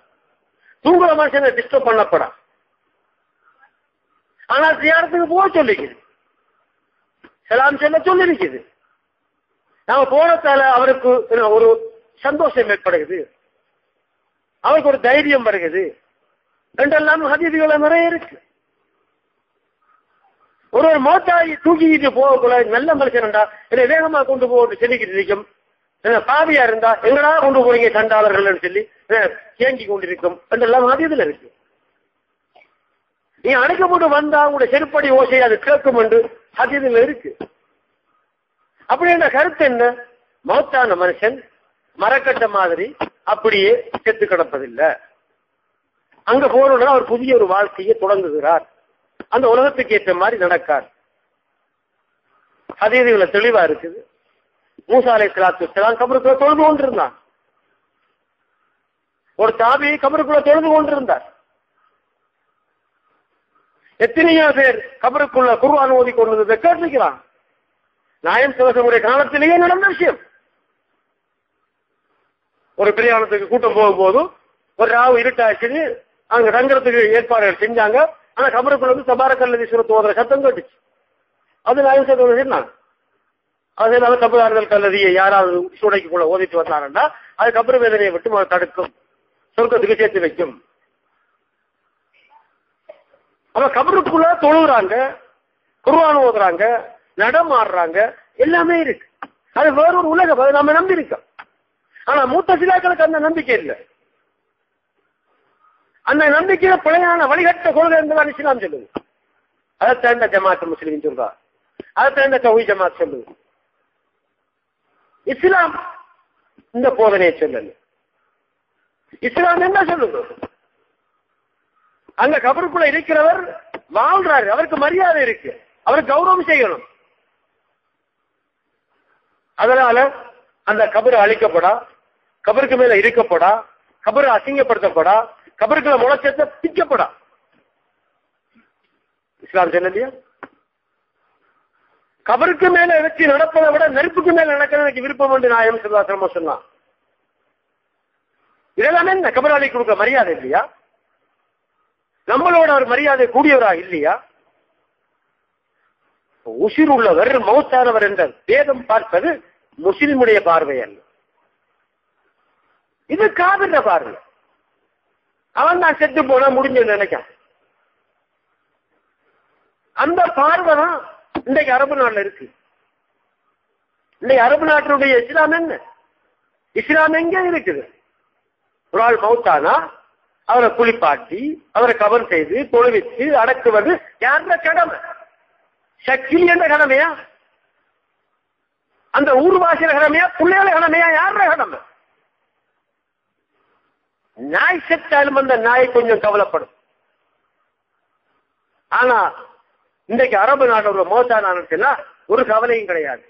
Speaker 1: தூங்குற மனுஷனை டிஸ்டர்ப் பண்ணப்படா. ஆனால் தியானத்துக்கு போக சொல்லிக்குது, செலாம் சொல்ல சொல்லிருக்குது. நாம போனதால அவருக்கு ஒரு சந்தோஷம் ஏற்படுகிறது, அவருக்கு ஒரு தைரியம் வருகிறது என்றெல்லாம் ஹதீதுகளை நிறைய இருக்கு. ஒரு மோட்டாய் தூக்கிட்டு போகக்குள்ள நல்ல மனுஷன்டா என்னை வேகமா கொண்டு போட்டு சொல்லிக்கிட்டு இருக்கும், பாவியா இருந்தா எங்கடா கொண்டு போறீங்க சண்டாளர்கள் சொல்லி கேங்கி கொண்டிருக்கும் என்றெல்லாம் ஹதீதுல இருக்கு. நீ அடைக்கப்பட்டு வந்தா உங்களுடைய செருப்படி ஓசை அது கேட்கும் என்று ஹதீதுல இருக்கு. அப்படின்ற கருத்து என்ன? மௌத்தான மனுஷன் மரக்கட்ட மாதிரி அப்படியே செத்து கிடப்பதில்லை. அங்க போனோம்னா அவர் புதிய ஒரு வாழ்க்கையை தொடங்குகிறார், அந்த உலகத்துக்கு ஏற்ற மாதிரி நடக்கார். ஹதீதுல தெளிவா இருக்குது. மூசா அலைஹிஸ்ஸலாத்து வஸ்ஸலாம் கபருக்குள்ள தொழுது கொண்டிருந்தான். ஒரு தாபி கபருக்குள்ள தொழுது கொண்டிருந்தார். எத்தனையோ பேர் கபருக்குள்ள குர்ஆன் ஓதி கொண்டிருந்ததை கேட்டிருக்கிறான். நாயம் சிவசமுடைய காலத்திலேயே நடந்த விஷயம். ஒரு பிரயாணத்துக்கு கூட்டம் போகும்போது ஒரு ராவு இருட்டாச்சு, அங்க தங்குறதுக்கு ஏற்பாடுகள் செஞ்சாங்க. ஆனா கபருக்குள்ள வந்து தபாரக்கல்லதி சூரத் ஓதுற சத்தம் கேட்டுச்சு. அது நாயம் சொன்னாங்க. அதனால தபாரக்கல் கல்லதியை யாராவது சூடைக்குள்ள ஓதிட்டு வந்தாங்கன்னா அது கபரு வேதனையை விட்டு தடுக்கும், சொர்க்கத்துக்கு சேர்த்து வைக்கும். அவ கபருக்குள்ள தொழுகிறாங்க, குர்ஆன் ஓதுறாங்க, நடமாடுறாங்க, எல்லாமே இருக்கு. அது வேறொரு உலகம், அதை நாம நம்பி இருக்கோம். ஆனா முத்தசிலாக்களுக்கு அந்த நம்பிக்கை இல்லை. அந்த நம்பிக்கையில பிழையான வழிகட்ட கொள்கை என்பதான் இஸ்லாம் சொல்லுது. அதை தேர்ந்த ஜமாத் முஸ்லிம் சொல்றா, அதை தேர்ந்த தௌஹீத் ஜமாத் சொல்லுது. இஸ்லாம் இந்த போதனையை சொல்லல. இஸ்லாம் என்ன சொல்லுது? அங்க கபருக்குள்ள இருக்கிறவர் வாழ்றாரு, அவருக்கு மரியாதை இருக்கு, அவருக்கு கௌரவம் செய்யணும். அதனால அந்த கபரு அழிக்கப்படா, கபருக்கு மேல இருக்கப்படா, கபரு அசிங்கப்படுத்தப்படா, கபருக்குள்ள முளைச்சத்தை பிக்கப்படா. இஸ்லாம் சொன்னலையா? கபருக்கு மேல வச்சு நடப்பதை விட நெருப்புக்கு மேல நடக்கிறது எனக்கு விருப்பம் என்று நாயம் ஸல்லல்லாஹு சொன்னான். இதெல்லாம் என்ன கபராளி கொடுக்க மரியாதை இல்லையா? நம்மளோட ஒரு மரியாதை கூடியவரா இல்லையா? உசிர் உள்ளவர் மௌத்தானவர் என்ற வேதம் பார்ப்பது முஸ்லிமுடைய பார்வை அல்ல, இது காவிர பார்வை. அவன் தான் செத்து போனா முடிஞ்சு நினைக்க. அந்த பார்வை தான் இன்றைக்கு அரபு நாட்டுல இருக்கு. இன்றைக்கு அரபு நாட்டினுடைய இஸ்லாம் என்ன? இஸ்லாம் எங்க இருக்குது? ஒரு ஆள் மௌத்தானா அவரை குளிப்பாட்டி அவரை கவர் செய்து தொழுவித்து அடக்குவது யார கடமை? சக்கிலி என்ற கடமையா? அந்த ஊர்வாசியில கடமையா? பிள்ளைகள கடமையா? யார கடமை? நாய் செத்தாலும் அந்த நாய் கொஞ்சம் கவலைப்படும். ஆனா இன்றைக்கு அரபு நாடு ஒரு மோசானா ஒரு கவலையும் கிடையாது.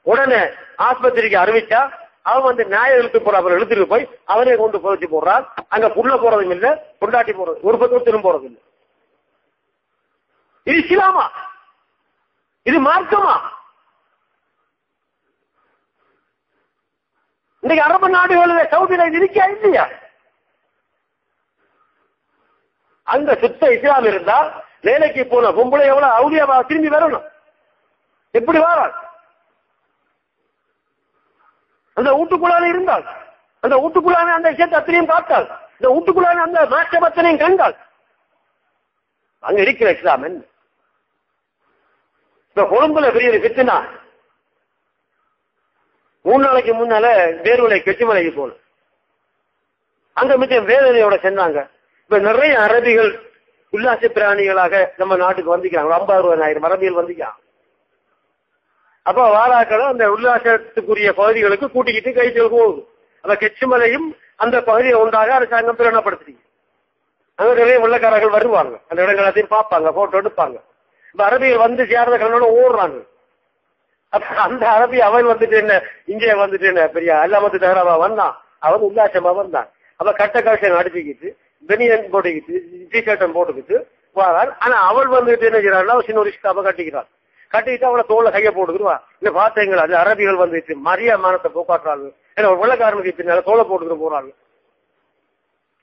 Speaker 1: உடனே ஆஸ்பத்திரிக்கு அறிவிச்சா அவன் வந்து நாயை இழுத்து போற, அவரை இழுத்துட்டு போய் அவனே கொண்டு புதைச்சு போடுறான். அங்க புள்ள போறதும் இல்லை, கொண்டாட்டி போறது, ஒரு பக்கத்திலும் போறது இல்லை. இது இஸ்லாமா? இது மார்க்கமா? இன்னைக்கு அரபு நாடுகளில் சவுதியில இது இருக்கா இல்லையா? அங்க சுத்த இஸ்லாம் இருந்தா வேலைக்கு போன பொம்பளை எவ்வளவு அவுலியாவா திரும்பி வரணும்? எப்படி வாராள்? அந்த வீட்டுக்குள்ளான இருந்தால், அந்த வீட்டுக்குள்ளான அந்த விஷயத்தை அத்தனையும் பார்த்தாள், இந்த வீட்டுக்குள்ளான அந்த மாற்றமத்தனையும் கண்டாள். அங்க இருக்கிற இஸ்லாம் என்ன? இப்ப கொழும்புல பெரிய கிட்டுனா 3 நாளைக்கு முன்னால வேர்வலை கெச்சிமலைக்கு போன அங்க மிச்சம் வேதனையோட சென்றாங்க. இப்ப நிறைய அரபிகள் உல்லாச பிராணிகளாக நம்ம நாட்டுக்கு வந்துக்கிறாங்க. 50,000 அரபிகள் வந்துக்கிறாங்க. அப்ப வாராக்களும் அந்த உல்லாசத்துக்குரிய பகுதிகளுக்கு கூட்டிக்கிட்டு கைச்சல் போகுது. அந்த கெச்சிமலையும் அந்த பகுதியை உண்டாக அரசாங்கம் பிரகடனப்படுத்துறீங்க. அங்க நிறைய வெள்ளக்காரர்கள் வருவாங்க, அந்த இடங்களத்தையும் பார்ப்பாங்க, போட்டோ எடுப்பாங்க. இப்ப அரபிகள் வந்து சேர்ந்த கண்ணோட ஓடுறாங்க. அப்ப அந்த அரபி அவன் வந்துட்டு என்ன, இங்கே வந்துட்டு என்ன பெரிய அல்லாமத்து தகராவா வந்தான், அவன் உல்லாசமா வந்தான். அப்ப கட்ட கவசம் அடிச்சுக்கிட்டு பெனியன் போட்டுக்கிட்டு டிஷர்ட்டம் போட்டுக்கிட்டு வாரான். ஆனா அவள் வந்துட்டு என்ன செய்யறாள், சின்ன ஒரு இஷ்டாவை கட்டிக்கிறாள். கட்டிக்கிட்டு அவளை தோலை கைய போட்டுக்கிடுவா. இந்த பார்த்தீங்களா, அது அரபிகள் வந்துட்டு மரியா மானத்தை போக்காட்டுறாங்க. ஏன்னா ஒரு வெள்ளக்காரனுக்கு பின்னால தோலை போட்டுக்கிட்டு போறாங்க.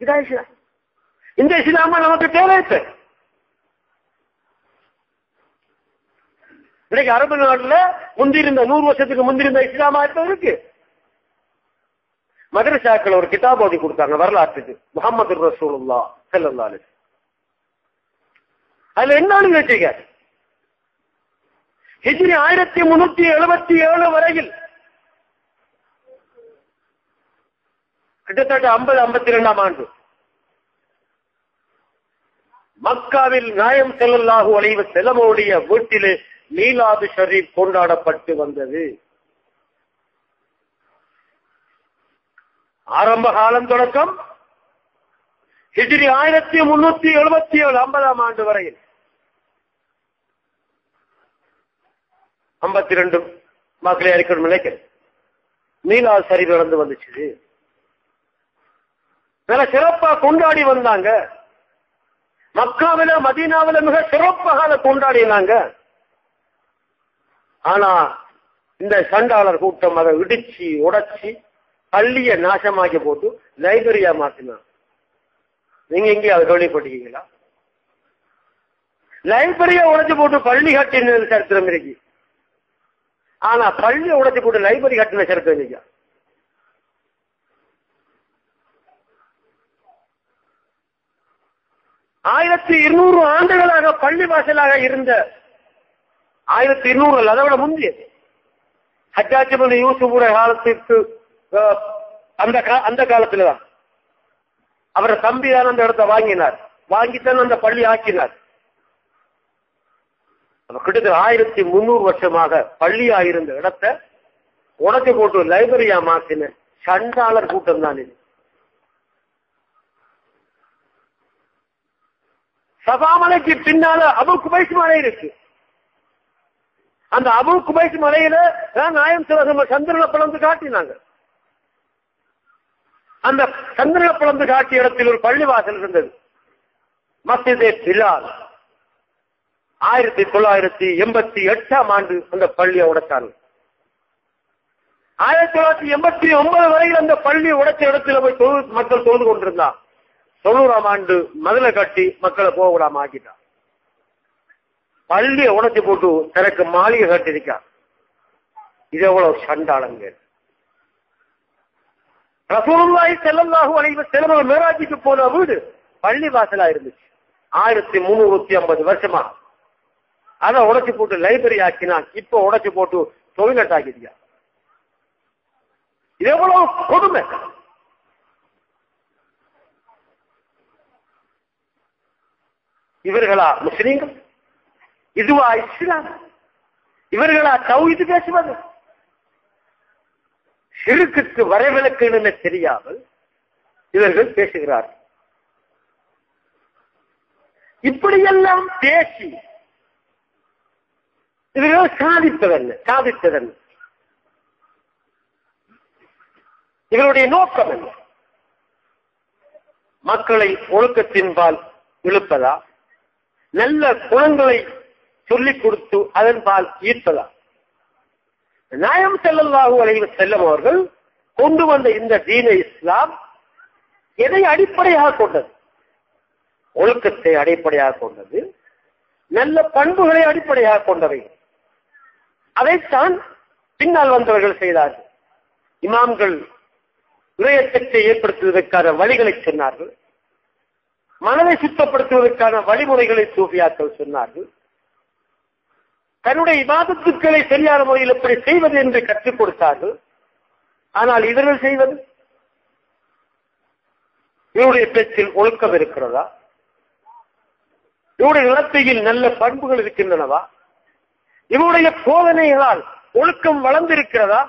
Speaker 1: இதான் இஸ்லாம். இந்த இஸ்லாமா நமக்கு தேவை. இன்னைக்கு அரபு நாட்டுல முந்திருந்த 100 வருஷத்துக்கு முந்திருந்த இஸ்லாமா இப்ப இருக்கு. மதரசாக்கள் ஒரு கிதாப் ஓதி கொடுத்தாங்க வரலாற்றுக்கு, முஹம்மது ரசூலுல்லாஹ் ஸல்லல்லாஹு அலைஹி வஸல்லம். அதுல என்னன்னு வச்சுக்க, ஹிஜ்ரி 1377 வரையில் கிட்டத்தட்ட 50-52 ஆண்டு மக்காவில் நாயம் ஸல்லல்லாஹு அலைஹி வஸல்லமுடைய வீட்டிலே மீலாது ஷரீப் கொண்டாடப்பட்டு வந்தது. ஆரம்ப காலம் தொடக்கம் ஹிஜ்ரி 1377 50ஆம் ஆண்டு வரையில் 52 மக்களை அறிக்கணும் நினைக்கிறேன் மீலாது ஷரீப் நடந்து வந்துச்சு. மிக சிறப்பா கொண்டாடி வந்தாங்க. மக்காவில மதீனாவில மிக சிறப்பாக கொண்டாடினாங்க. ஆனா இந்த சண்டாளர் கூட்டம் அதை இடிச்சு உடைச்சி பள்ளிய நாசமாக்கி போட்டு லைப்ரரியா மாத்தினான். நீங்க எங்கே அதை கவனிப்பட்டீங்களா? லைப்ரரியா உடைச்சு போட்டு பள்ளி கட்டின சரித்திரம் இருக்கு. ஆனா பள்ளியை உடைச்சு போட்டு லைப்ரரி கட்டின சரித்திரம் இருக்கு. ஆயிரத்தி 200 ஆண்டுகளாக பள்ளி வாசலாக இருந்த 1200 அதை விட முந்தைய ஹஜ்ஜாஜ் இப்னு யூசுஃபுடைய காலத்திற்கு அந்த காலத்துலதான் அவரை தம்பிதான் அந்த இடத்தை வாங்கினார். வாங்கித்தான் அந்த பள்ளி ஆக்கினார். கிட்டத்தட்ட 1300 வருஷமாக பள்ளியா இருந்த இடத்தை உடச்சு போட்டு லைப்ரரியா மாத்தின சண்டாளர் கூட்டம் தான் இது. சபாமலைக்கு பின்னால அபு குபைஸ் மலை இருக்கு. அந்த அபு குபைஸ் மலையில நாயம் ஸல்லல்லாஹு அலைஹி வஸல்லம் சந்திரனை பிளந்து காட்டினாங்க. அந்த சந்திர பிளந்து காட்டிய இடத்தில் ஒரு பள்ளிவாசல் இருந்தது. மஸ்ஜிதே பிலால். 1988 அந்த பள்ளியை உடைச்சாங்க. 1989 வரையில் அந்த பள்ளி உடைச்ச இடத்துல போய் மக்கள் தொழுது கொண்டிருந்தான். 90ஆம் ஆண்டு மதுளை கட்டி மக்களை போக விடாம ஆக்கிட்டான். பள்ளியை உடைச்சு போட்டு தனக்கு மாளிகை கட்டிருக்கான். இது எவ்வளவு சண்டாளங்க. ரசூலுல்லாஹி ஸல்லல்லாஹு அலைஹி வஸல்லம் மேராஜுக்கு போன வீடு பள்ளி வாசலா இருந்துச்சு. 1350 வருஷமா அதை உடைச்சு போட்டு லைப்ரரி ஆக்கினான். இப்ப உடைச்சு போட்டு டொய்லெட் ஆக்கிட்டியா. இது எவ்வளவு கொடுமை. இவர்களா முஸ்லீம்கள்? இதுவா இஸ்லாம்? இவர்களா தௌஹீத் பேசுவது? ஷிர்க்குக்கு வரைவிலக்குன்னு தெரியாமல் இவர்கள் பேசுகிறார்கள். இப்படியெல்லாம் பேசி இவர்கள் சாதித்ததென்ன? இவருடைய நோக்கம் என்ன? மக்களை ஒழுக்கத்தின்பால் இழுப்பதா? நல்ல குணங்களை சொல்லிக் கொடுத்து அதன்பால் ஈர்ப்பதா? நாயகம் ஸல்லல்லாஹு அலைஹி வஸல்லம் அவர்கள் கொண்டு வந்த இந்த தீன இஸ்லாம் எதை அடிப்படையாக கொண்டது? ஒழுக்கத்தை அடிப்படையாக கொண்டது. நல்ல பண்புகளை அடிப்படையாக கொண்டவை. அதைத்தான் பின்னால் வந்தவர்கள் செய்தார்கள். இமாம்கள் இதயத்தை ஏற்படுத்துவதற்கான வழிகளை சொன்னார்கள். மனதை சுத்தப்படுத்துவதற்கான வழிமுறைகளை சூஃபியாக்கள் சொன்னார்கள். தன்னுடைய இபாதத்துக்களை சரியான முறையில் எப்படி செய்வது என்று கற்றுக் கொடுத்தார்கள். ஆனால் இவர்கள் செய்வது, இவருடைய பேச்சில் ஒழுக்கம் இருக்கிறதா? இவருடைய நடத்தையில் நல்ல பண்புகள் இருக்கின்றனவா? இவருடைய போதனைகளால் ஒழுக்கம் வளர்ந்திருக்கிறதா?